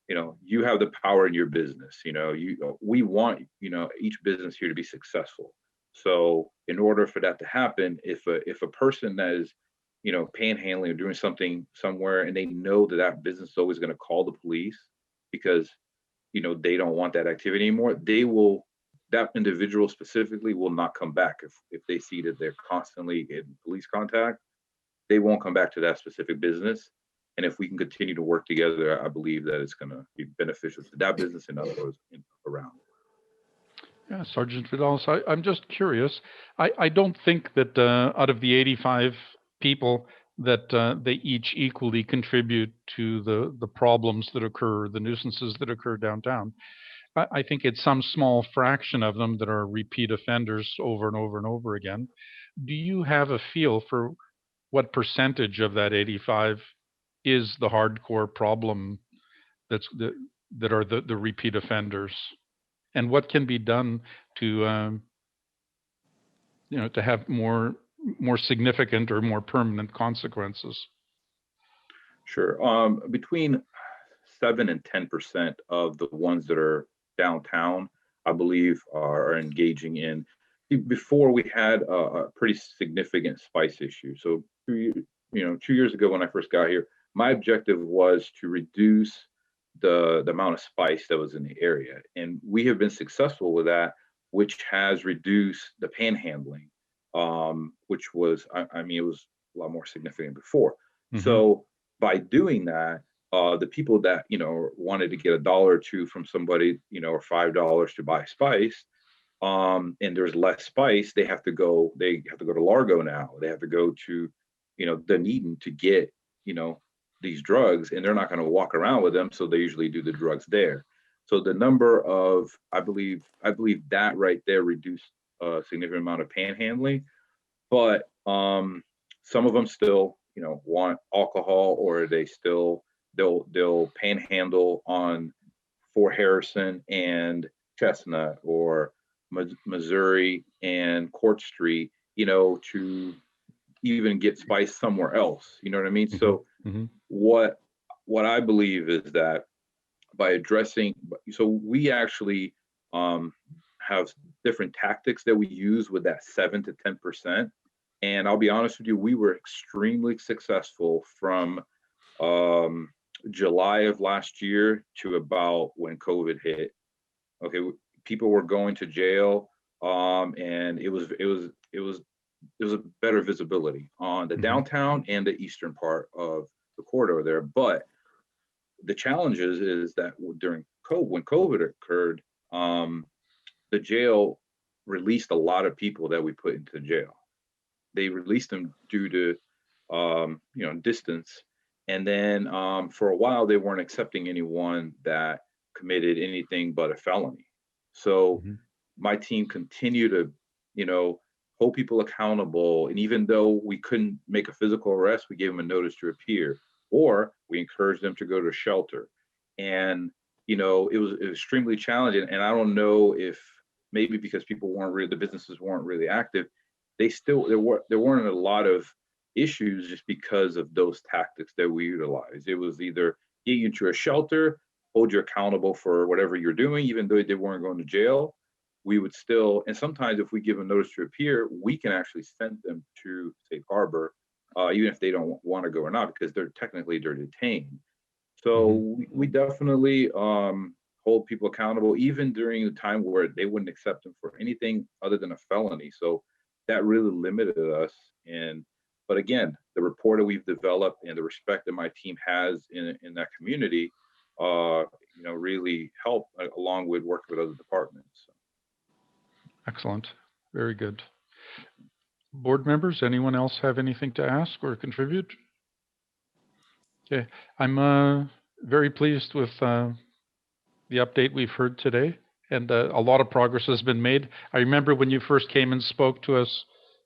you know, you have the power in your business. You know, we want, you know, each business here to be successful. So in order for that to happen, if a person that is, you know, panhandling or doing something somewhere, and they know that business is always going to call the police because, you know, they don't want that activity anymore, that individual specifically will not come back. If they see that they're constantly in police contact, they won't come back to that specific business. And if we can continue to work together, I believe that it's going to be beneficial to that business and others around. Yeah, Sergeant Vidal, so I'm just curious. I don't think that out of the 85 people that they each equally contribute to the problems that occur, the nuisances that occur downtown. I think it's some small fraction of them that are repeat offenders over and over and over again. Do you have a feel for what percentage of that 85 is the hardcore problem that are the repeat offenders? And what can be done to, you know, to have more significant or more permanent consequences? Sure. Between 7 and 10% of the ones that are downtown, I believe, are engaging in. Before, we had a pretty significant spice issue. So, 2 years ago when I first got here, my objective was to reduce the amount of spice that was in the area, and we have been successful with that, which has reduced the panhandling, which was, I mean, it was a lot more significant before. So by doing that, the people that, wanted to get $1 or $2 from somebody, or $5 to buy spice, and there's less spice, they have to go to Largo now. They have to go to, Dunedin to get, these drugs, and they're not going to walk around with them. So they usually do the drugs there. So the number of, I believe that right there reduced a significant amount of panhandling, but some of them still, want alcohol, or they'll panhandle on Fort Harrison and Chestnut, or Missouri and Court Street, to even get spice somewhere else. You know what I mean? So what I believe is that by addressing, so we actually have different tactics that we use with that 7 to 10%. And I'll be honest with you, we were extremely successful from July of last year to about when COVID hit. Okay, people were going to jail, and it was a better visibility on the downtown and the eastern part of the corridor there. But the challenge is that during COVID, when COVID occurred, the jail released a lot of people that we put into jail. They released them due to distance, and then for a while they weren't accepting anyone that committed anything but a felony. So my team continued to hold people accountable, and even though we couldn't make a physical arrest, we gave them a notice to appear, or we encouraged them to go to shelter. And it was extremely challenging, and I don't know if maybe because the businesses weren't really active, there weren't a lot of issues just because of those tactics that we utilized. It was either get you into a shelter, hold you accountable for whatever you're doing, even though they weren't going to jail. We would still, and sometimes if we give a notice to appear, we can actually send them to Safe Harbor, even if they don't want to go or not, because they're detained. So we definitely hold people accountable, even during the time where they wouldn't accept them for anything other than a felony. So that really limited us. But again, the rapport that we've developed and the respect that my team has in that community, really help, along with working with other departments. Excellent. Very good. Board members, anyone else have anything to ask or contribute? Okay, I'm very pleased with the update we've heard today, and a lot of progress has been made. I remember when you first came and spoke to us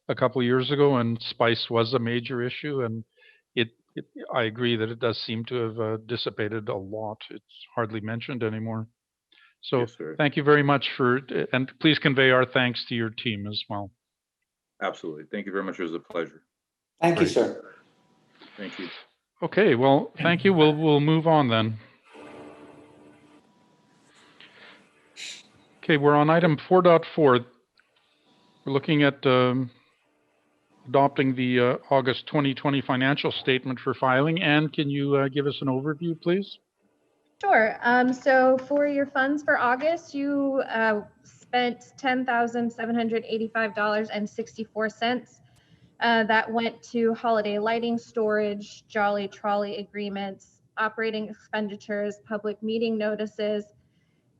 a couple of years ago, and spice was a major issue, and I agree that it does seem to have dissipated a lot. It's hardly mentioned anymore. So Yes, sir. thank you very much and please convey our thanks to your team as well. Absolutely. Thank you very much. It was a pleasure. Thank you, sir. Thank you. Okay, well, thank you. We'll move on then. Okay, we're on item 4.4. We're looking at adopting the August 2020 financial statement for filing. Anne, can you give us an overview, please? Sure. So for your funds for August, you spent $10,785.64. That went to holiday lighting, storage, Jolly Trolley agreements, operating expenditures, public meeting notices,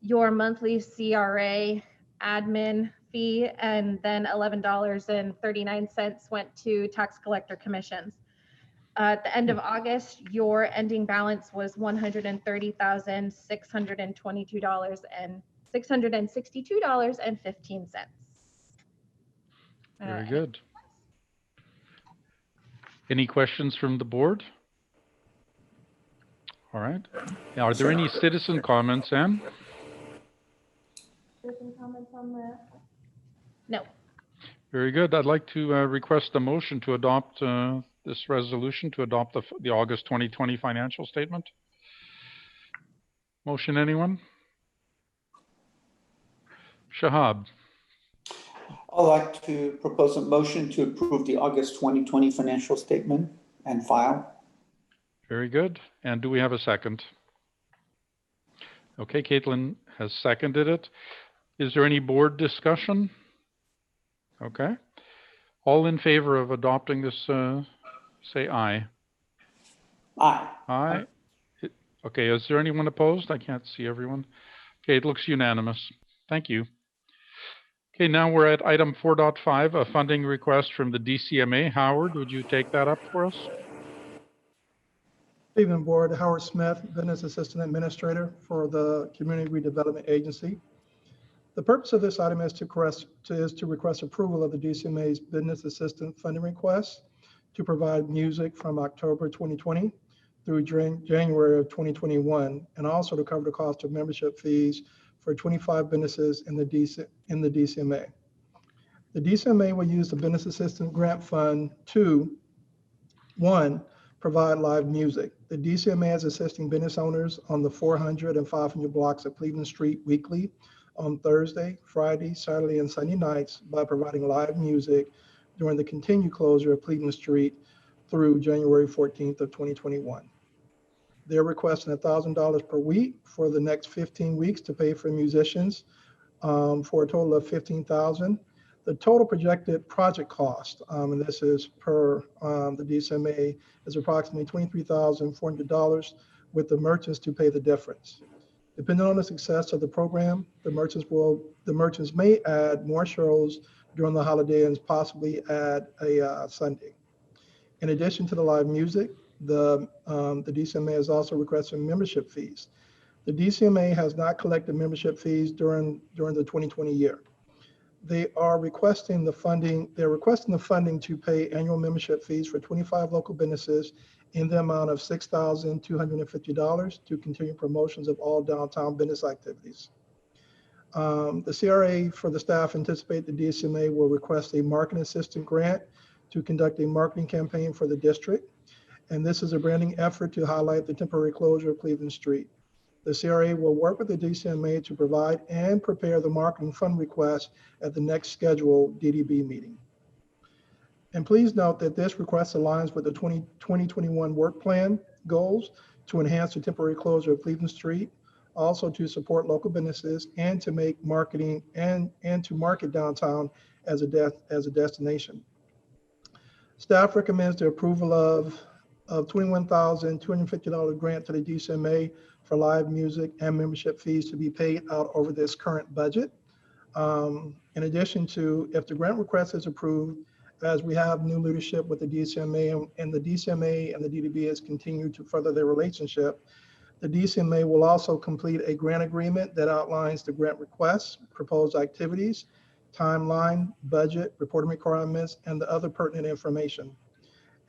your monthly CRA admin fee, and then $11.39 went to tax collector commissions. At the end of August, your ending balance was $130,662.15. Very good. Any questions from the board? All right. Now, are there any citizen comments, Anne? Citizen comments on that? No. Very good. I'd like to request a motion to adopt this resolution to adopt the August 2020 financial statement. Motion, anyone? Shahab. I'd like to propose a motion to approve the August 2020 financial statement and file. Very good. And do we have a second? Okay, Caitlin has seconded it. Is there any board discussion? Okay. All in favor of adopting this, say aye. Aye. Aye. Okay, is there anyone opposed? I can't see everyone. Okay, it looks unanimous. Thank you. Okay, now we're at item 4.5, a funding request from the DCMA. Howard, would you take that up for us? Evening Board, Howard Smith, Business Assistant Administrator for the Community Redevelopment Agency. The purpose of this item is to request approval of the DCMA's Business Assistant funding request to provide music from October 2020 through January of 2021, and also to cover the cost of membership fees for 25 businesses in the DCMA. The DCMA will use the Business Assistant Grant Fund to, one, provide live music. The DCMA is assisting business owners on the 400 and 500 blocks of Cleveland Street weekly on Thursday, Friday, Saturday, and Sunday nights by providing live music during the continued closure of Cleveland Street through January 14th of 2021. They're requesting $1,000 per week for the next 15 weeks to pay for musicians for a total of $15,000. The total projected project cost, and this is per the DCMA, is approximately $23,400 with the merchants to pay the difference. Depending on the success of the program, the merchants may add more shows during the holiday and possibly add a Sunday. In addition to the live music, the DCMA is also requesting membership fees. The DCMA has not collected membership fees during the 2020 year. They are requesting the funding. They're requesting the funding to pay annual membership fees for 25 local businesses in the amount of $6,250 to continue promotions of all downtown business activities. The CRA for the staff anticipate the DCMA will request a marketing assistant grant to conduct a marketing campaign for the district. And this is a branding effort to highlight the temporary closure of Cleveland Street. The CRA will work with the DCMA to provide and prepare the marketing fund request at the next scheduled DDB meeting. And please note that this request aligns with the 2021 work plan goals to enhance the temporary closure of Cleveland Street, also to support local businesses and to make marketing and to market downtown as a destination. Staff recommends the approval of $21,250 grant to the DCMA for live music and membership fees to be paid out over this current budget. In addition to, if the grant request is approved, as we have new leadership with the DCMA and the DCMA and the DDB has continued to further their relationship, the DCMA will also complete a grant agreement that outlines the grant requests, proposed activities, timeline, budget, reporting requirements, and the other pertinent information.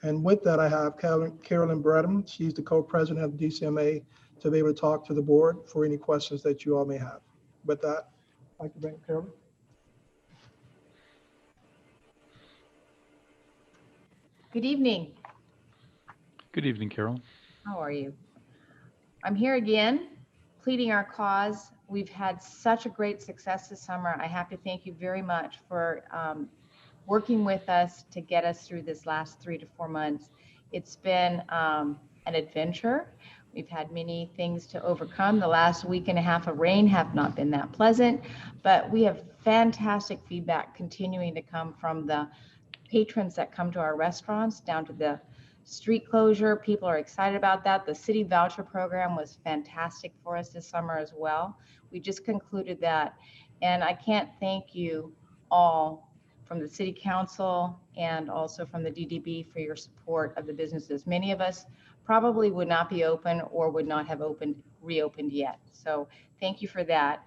And with that, I have Carolyn Bradham. She's the co-president of DCMA to be able to talk to the board for any questions that you all may have. With that, I'd like to bring Carolyn. Good evening. Good evening, Carol. How are you? I'm here again, pleading our cause. We've had such a great success this summer. I have to thank you very much for working with us to get us through this last 3 to 4 months. It's been an adventure. We've had many things to overcome. The last week and a half of rain have not been that pleasant, but we have fantastic feedback continuing to come from the patrons that come to our restaurants down to the street closure. People are excited about that. The city voucher program was fantastic for us this summer as well. We just concluded that. And I can't thank you all from the city council and also from the DDB for your support of the businesses. Many of us probably would not be open or would not have reopened yet. So thank you for that.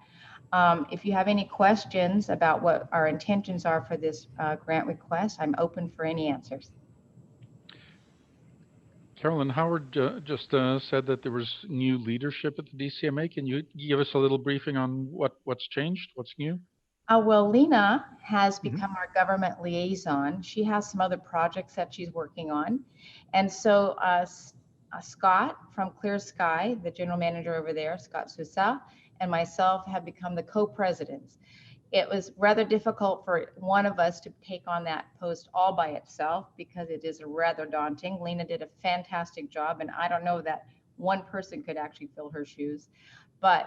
If you have any questions about what our intentions are for this grant request, I'm open for any answers. Carolyn, Howard just said that there was new leadership at the DCMA. Can you give us a little briefing on what's changed, what's new? Well, Lena has become our government liaison. She has some other projects that she's working on. And so Scott from Clear Sky, the general manager over there, Scott Sousa, and myself have become the co-presidents. It was rather difficult for one of us to take on that post all by itself because it is rather daunting. Lena did a fantastic job, and I don't know that one person could actually fill her shoes. But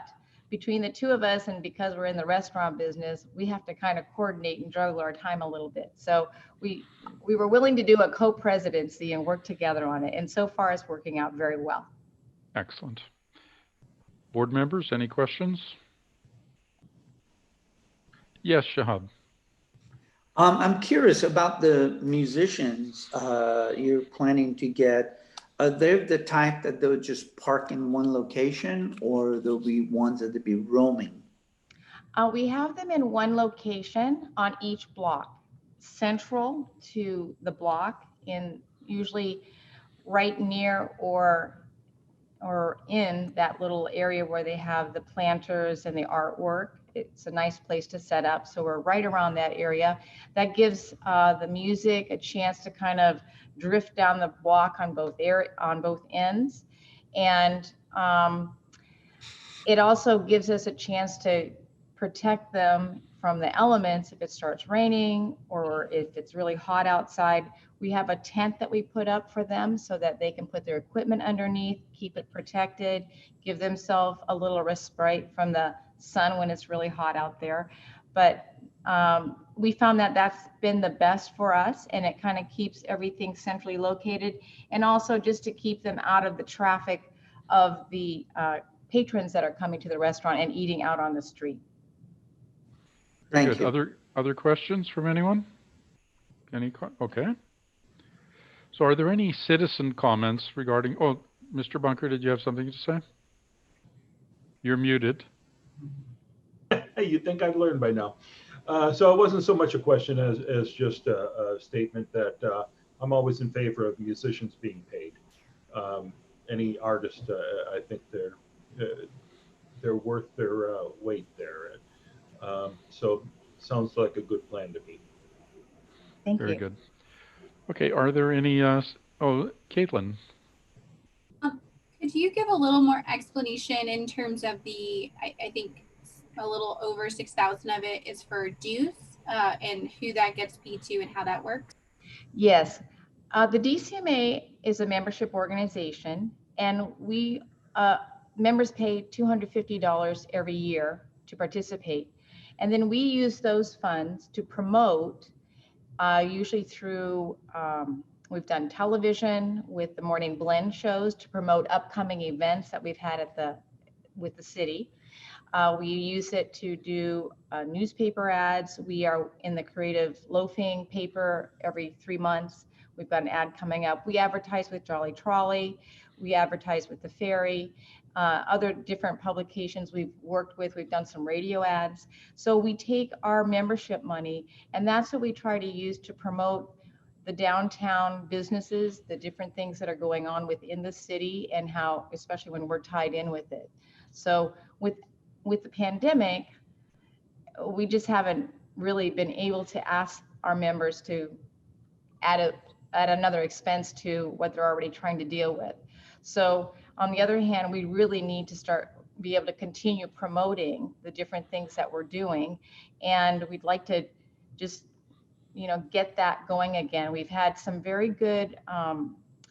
between the two of us, and because we're in the restaurant business, we have to kind of coordinate and juggle our time a little bit. So we were willing to do a co-presidency and work together on it. And so far it's working out very well. Excellent. Board members, any questions? Yes, Shahab. I'm curious about the musicians you're planning to get. Are they the type that they'll just park in one location, or there'll be ones that they'll be roaming? We have them in one location on each block, central to the block, in usually right near or in that little area where they have the planters and the artwork. It's a nice place to set up. So we're right around that area. That gives the music a chance to kind of drift down the block on both ends. And it also gives us a chance to protect them from the elements if it starts raining or if it's really hot outside. We have a tent that we put up for them so that they can put their equipment underneath, keep it protected, give themselves a little respite from the sun when it's really hot out there. But we found that that's been the best for us, and it kind of keeps everything centrally located, and also just to keep them out of the traffic of the patrons that are coming to the restaurant and eating out on the street. Thank you. Other questions from anyone? Okay. So are there any citizen comments regarding, oh, Mr. Bunker, did you have something to say? You're muted. Hey, you'd think I'd learned by now. So it wasn't so much a question as just a statement that I'm always in favor of musicians being paid. Any artist, I think they're worth their weight there. So sounds like a good plan to me. Thank Very you. good. Okay, are there any, oh, Caitlin. Could you give a little more explanation in terms of the, I think a little over 6,000 of it is for dues and who that gets paid to and how that works? Yes, the DCMA is a membership organization, and we members pay $250 every year to participate. And then we use those funds to promote, usually through, we've done television with the Morning Blend shows to promote upcoming events that we've had with the city. We use it to do newspaper ads. We are in the Creative Loafing paper every 3 months. We've got an ad coming up. We advertise with Jolly Trolley. We advertise with the Ferry. Other different publications we've worked with. We've done some radio ads. So we take our membership money, and that's what we try to use to promote the downtown businesses, the different things that are going on within the city, and how, especially when we're tied in with it. So with the pandemic, we just haven't really been able to ask our members to add another expense to what they're already trying to deal with. So on the other hand, we really need to be able to continue promoting the different things that we're doing. And we'd like to just, get that going again. We've had some very good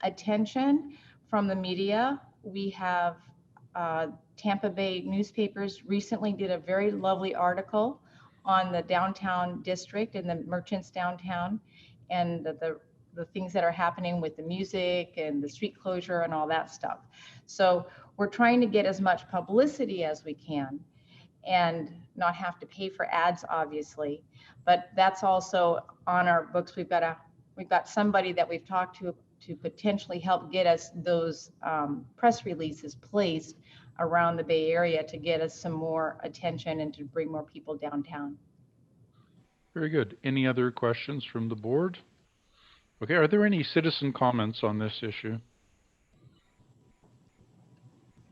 attention from the media. We have Tampa Bay newspapers recently did a very lovely article on the downtown district and the merchants downtown, and the things that are happening with the music and the street closure and all that stuff. So we're trying to get as much publicity as we can and not have to pay for ads, obviously, but that's also on our books. We've got somebody that we've talked to potentially help get us those press releases placed around the Bay Area to get us some more attention and to bring more people downtown. Very good. Any other questions from the board? Okay, are there any citizen comments on this issue?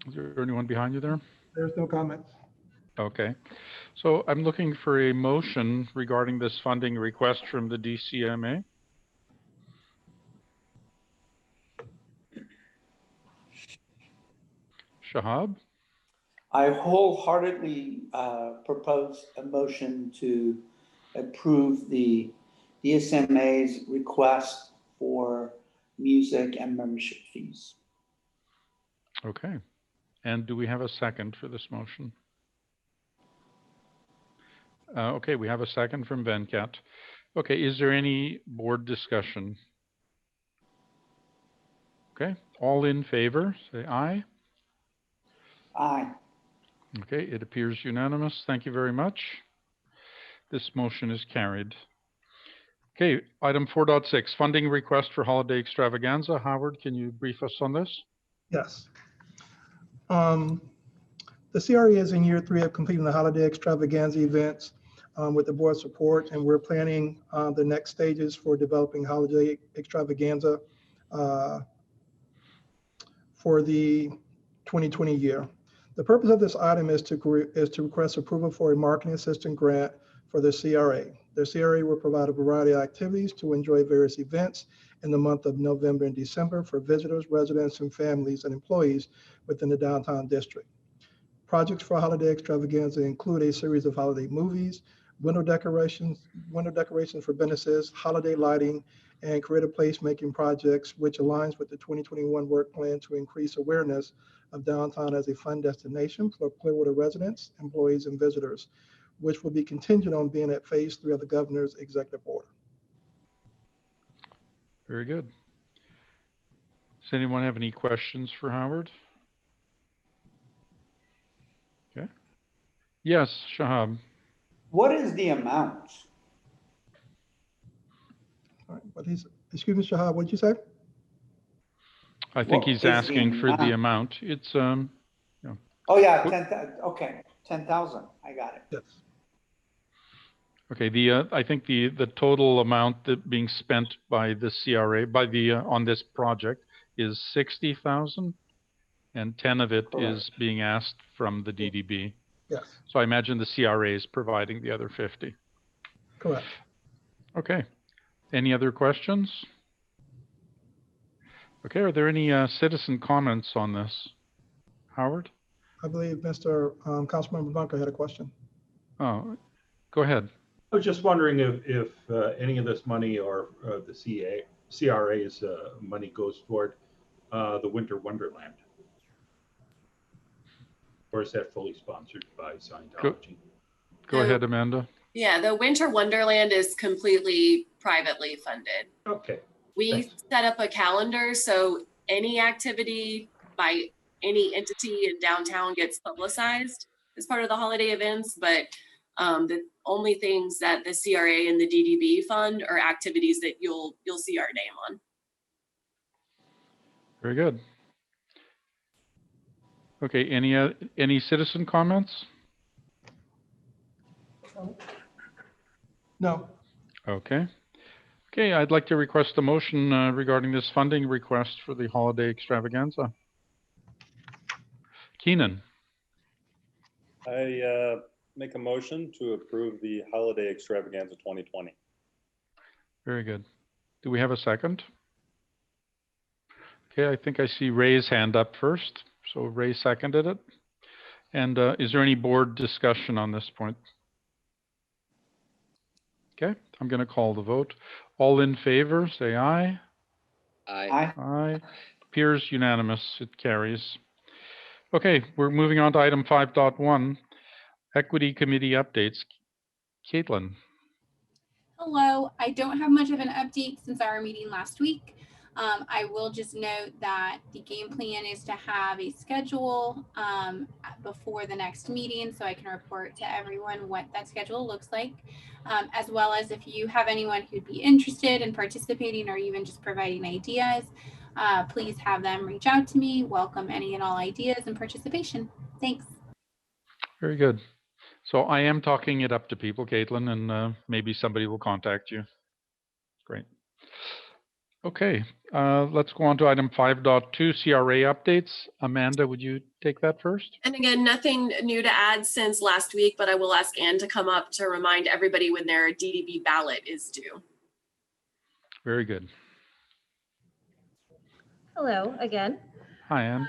Is there anyone behind you there? There's no comments. Okay, so I'm looking for a motion regarding this funding request from the DCMA. Shahab? I wholeheartedly propose a motion to approve the DSMA's request for music and membership fees. Okay, and do we have a second for this motion? Okay, we have a second from Venkat. Okay, is there any board discussion? Okay, all in favor, say aye. Aye. Okay, it appears unanimous. Thank you very much. This motion is carried. Okay, item 4.6, funding request for holiday extravaganza. Howard, can you brief us on this? Yes. The CRE is in year 3 of completing the holiday extravaganza events with the board support, and we're planning the next stages for developing holiday extravaganza for the 2020 year. The purpose of this item is to request approval for a marketing assistant grant for the CRA. The CRA will provide a variety of activities to enjoy various events in the month of November and December for visitors, residents, and families and employees within the downtown district. Projects for holiday extravaganza include a series of holiday movies, window decorations for businesses, holiday lighting, and creative placemaking projects, which aligns with the 2021 work plan to increase awareness of downtown as a fun destination for Clearwater residents, employees, and visitors, which will be contingent on being at phase 3 of the governor's executive order. Very good. Does anyone have any questions for Howard? Okay. Yes, Shahab. What is the amount? All right, but excuse me, Shahab, what did you say? I think What he's is the asking for the amount? amount. It's, Oh, yeah, 10,000, okay, 10,000, I got it. Yes. okay, I think the total amount that being spent by the CRA, on this project is 60,000, and 10 of it is Correct. being asked from the DDB. Yes, So I imagine the CRA is providing the other 50. correct. Okay. Any other questions? Okay, are there any citizen comments on this? Howard? I believe Mr. Councilmember Bunker had a question. Oh, go ahead. I was just wondering if any of this money or the CRA's money goes toward the Winter Wonderland, or is that fully sponsored by Scientology? Go ahead, Amanda. Yeah, the Winter Wonderland is completely privately funded. Okay. We Thanks. set up a calendar, so any activity by any entity in downtown gets publicized as part of the holiday events, but the only things that the CRA and the DDB fund are activities that you'll see our name on. Very good. Okay, any citizen comments? No. Okay. Okay, I'd like to request a motion regarding this funding request for the holiday extravaganza. Keenan. I make a motion to approve the holiday extravaganza 2020. Very good. Do we have a second? Okay, I think I see Ray's hand up first. So Ray seconded it. And is there any board discussion on this point? Okay, I'm going to call the vote. All in favor, say aye. Aye. Aye. Appears unanimous. It carries. Okay, we're moving on to item 5.1, Equity Committee updates. Caitlin. Hello, I don't have much of an update since our meeting last week. I will just note that the game plan is to have a schedule before the next meeting so I can report to everyone what that schedule looks like, as well as if you have anyone who'd be interested in participating or even just providing ideas, please have them reach out to me. Welcome any and all ideas and participation. Thanks. Very good. So I am talking it up to people, Caitlin, and maybe somebody will contact you. Great. Okay, let's go on to item 5.2, CRA updates. Amanda, would you take that first? And again, nothing new to add since last week, but I will ask Ann to come up to remind everybody when their DDB ballot is due. Very good. Hello again. Hi, Ann.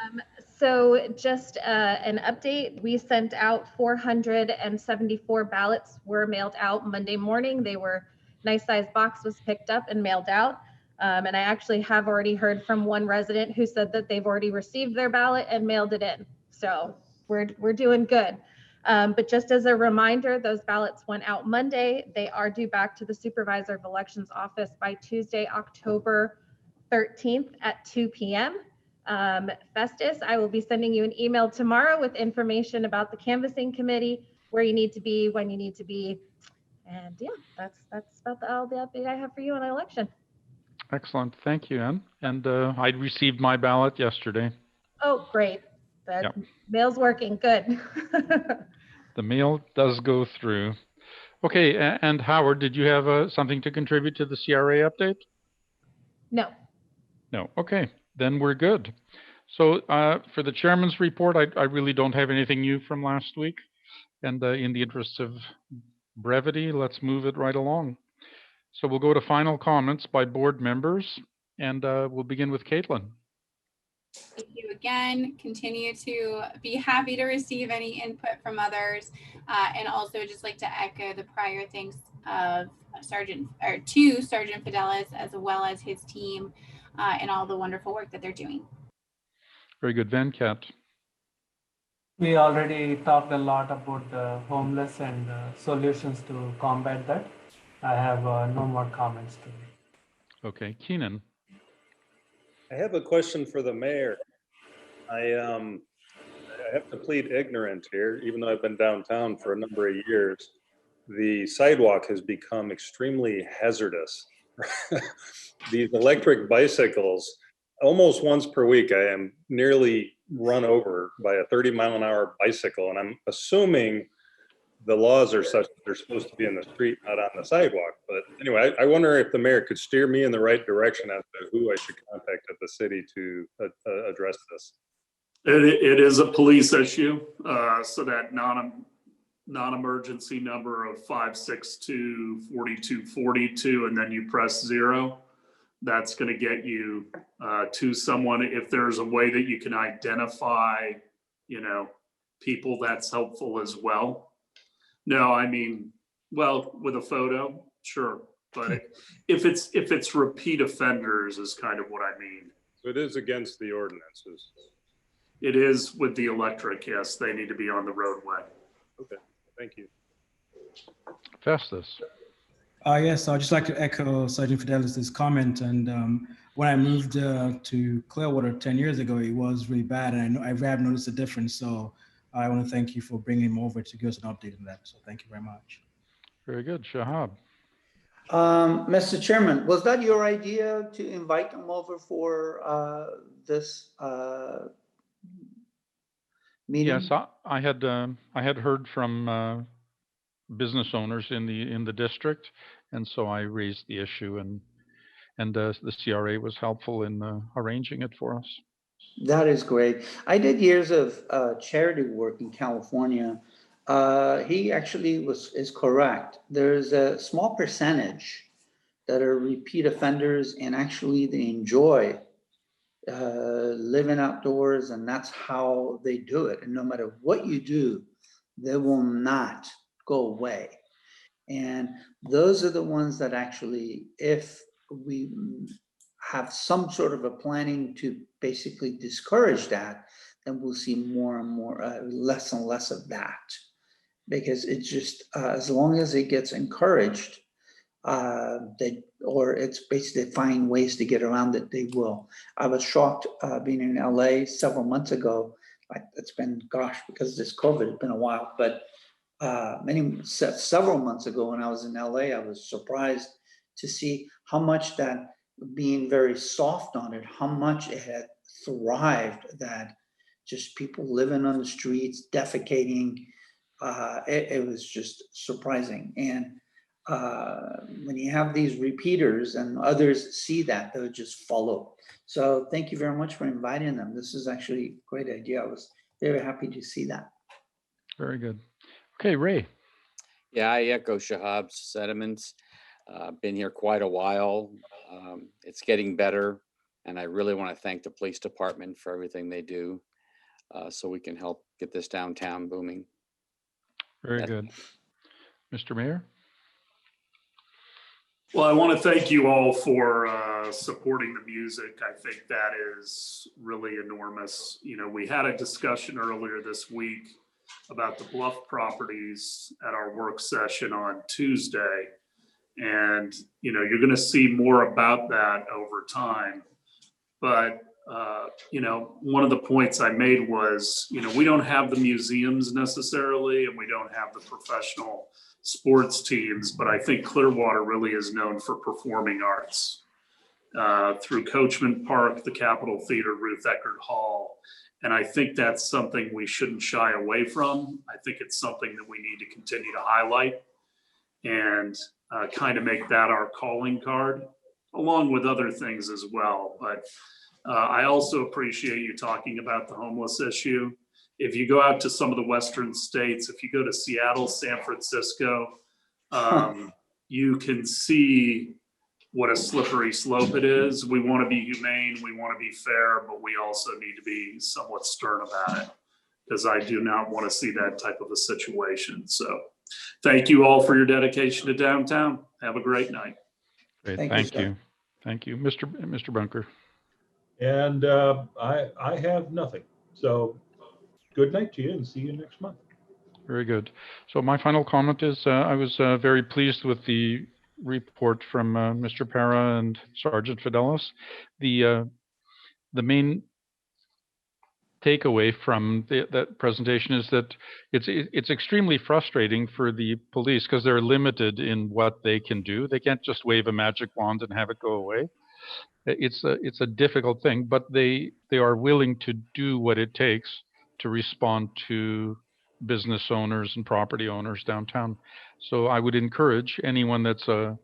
So just an update, we sent out 474 ballots were mailed out Monday morning. They were nice sized box was picked up and mailed out. And I actually have already heard from one resident who said that they've already received their ballot and mailed it in. So we're doing good. But just as a reminder, those ballots went out Monday. They are due back to the Supervisor of Elections office by Tuesday, October 13th at 2 p.m. Festus, I will be sending you an email tomorrow with information about the canvassing committee, where you need to be, when you need to be. And yeah, that's about all the update I have for you on the election. Excellent. Thank you, Ann. And I received my ballot yesterday. Oh, great. The Yep. mail's working. Good. The mail does go through. Okay, and Howard, did you have something to contribute to the CRA update? No. No. Okay, then we're good. So for the chairman's report, I really don't have anything new from last week. And in the interest of brevity, let's move it right along. So we'll go to final comments by board members, and we'll begin with Caitlin. Thank you again. Continue to be happy to receive any input from others. And also just like to echo the prior thanks of Sergeant Fidelis, as well as his team, and all the wonderful work that they're doing. Very good. Venkat. We already talked a lot about the homeless and solutions to combat that. I have no more comments to make. Okay, Keenan. I have a question for the mayor. I have to plead ignorant here, even though I've been downtown for a number of years. The sidewalk has become extremely hazardous. These electric bicycles, almost once per week, I am nearly run over by a 30-mile-an-hour bicycle, and I'm assuming the laws are such that they're supposed to be in the street, not on the sidewalk. But anyway, I wonder if the mayor could steer me in the right direction as to who I should contact at the city to address this. It is a police issue, so that non-emergency number of 562-4242, and then you press 0. That's going to get you to someone. If there's a way that you can identify, people, that's helpful as well. No, I mean, well, with a photo, sure, but if it's repeat offenders is kind of what I mean. So it is against the ordinances. It is with the electric, yes, they need to be on the roadway. Okay, thank you. Festus. Yes, I'd just like to echo Sergeant Fidelis' comment. And when I moved to Clearwater 10 years ago, it was really bad. And I have noticed a difference. So I want to thank you for bringing him over to give us an update on that. So thank you very much. Very good. Shahab. Mr. Chairman, was that your idea to invite them over for this meeting? Yes, I had heard from business owners in the district, and so I raised the issue, and the CRA was helpful in arranging it for us. That is great. I did years of charity work in California. He actually is correct. There's a small percentage that are repeat offenders, and actually they enjoy living outdoors, and that's how they do it. And no matter what you do, they will not go away. And those are the ones that actually, if we have some sort of a planning to basically discourage that, then we'll see more and more, less and less of that. Because it's just, as long as it gets encouraged, or it's basically find ways to get around it, they will. I was shocked being in LA several months ago. It's been, gosh, because of this COVID, it's been a while, but several months ago when I was in LA, I was surprised to see how much that, being very soft on it, how much it had thrived, that just people living on the streets, defecating, it was just surprising. And when you have these repeaters and others see that, they'll just follow. So thank you very much for inviting them. This is actually a great idea. I was very happy to see that. Very good. Okay, Ray. Yeah, I echo Shahab's sentiments. Been here quite a while. It's getting better, and I really want to thank the police department for everything they do, so we can help get this downtown booming. Very good. Mr. Mayor? Well, I want to thank you all for supporting the music. I think that is really enormous. We had a discussion earlier this week about the Bluff properties at our work session on Tuesday. And, you're going to see more about that over time. But, one of the points I made was, we don't have the museums necessarily, and we don't have the professional sports teams, but I think Clearwater really is known for performing arts. Through Coachman Park, the Capitol Theater, Ruth Eckerd Hall. And I think that's something we shouldn't shy away from. I think it's something that we need to continue to highlight and kind of make that our calling card, along with other things as well. But I also appreciate you talking about the homeless issue. If you go out to some of the Western states, if you go to Seattle, San Francisco, you can see what a slippery slope it is. We want to be humane, we want to be fair, but we also need to be somewhat stern about it, because I do not want to see that type of a situation. So thank you all for your dedication to downtown. Have a great night. Great, Thank thank you, you. Thank you. Mr. Bunker. And I have nothing. So good night to you and see you next month. Very good. So my final comment is I was very pleased with the report from Mr. Para and Sergeant Fidelis. The main takeaway from that presentation is that it's extremely frustrating for the police because they're limited in what they can do. They can't just wave a magic wand and have it go away. It's a difficult thing, but they are willing to do what it takes to respond to business owners and property owners downtown. So I would encourage anyone that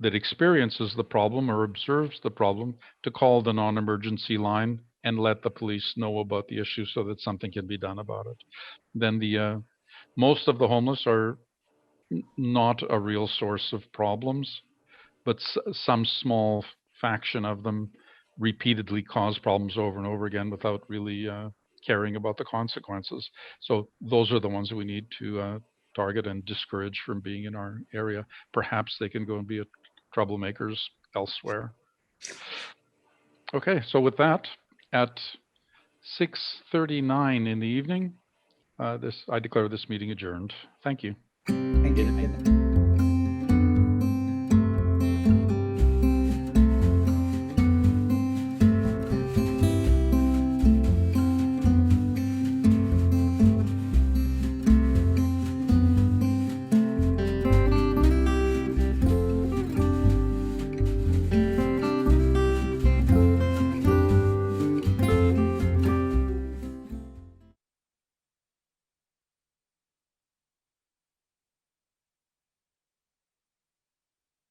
experiences the problem or observes the problem to call the non-emergency line and let the police know about the issue so that something can be done about it. Then most of the homeless are not a real source of problems, but some small faction of them repeatedly cause problems over and over again without really caring about the consequences. So those are the ones that we need to target and discourage from being in our area. Perhaps they can go and be troublemakers elsewhere. Okay, so with that, at 6:39 in the evening, I declare this meeting adjourned. Thank you. Thank you.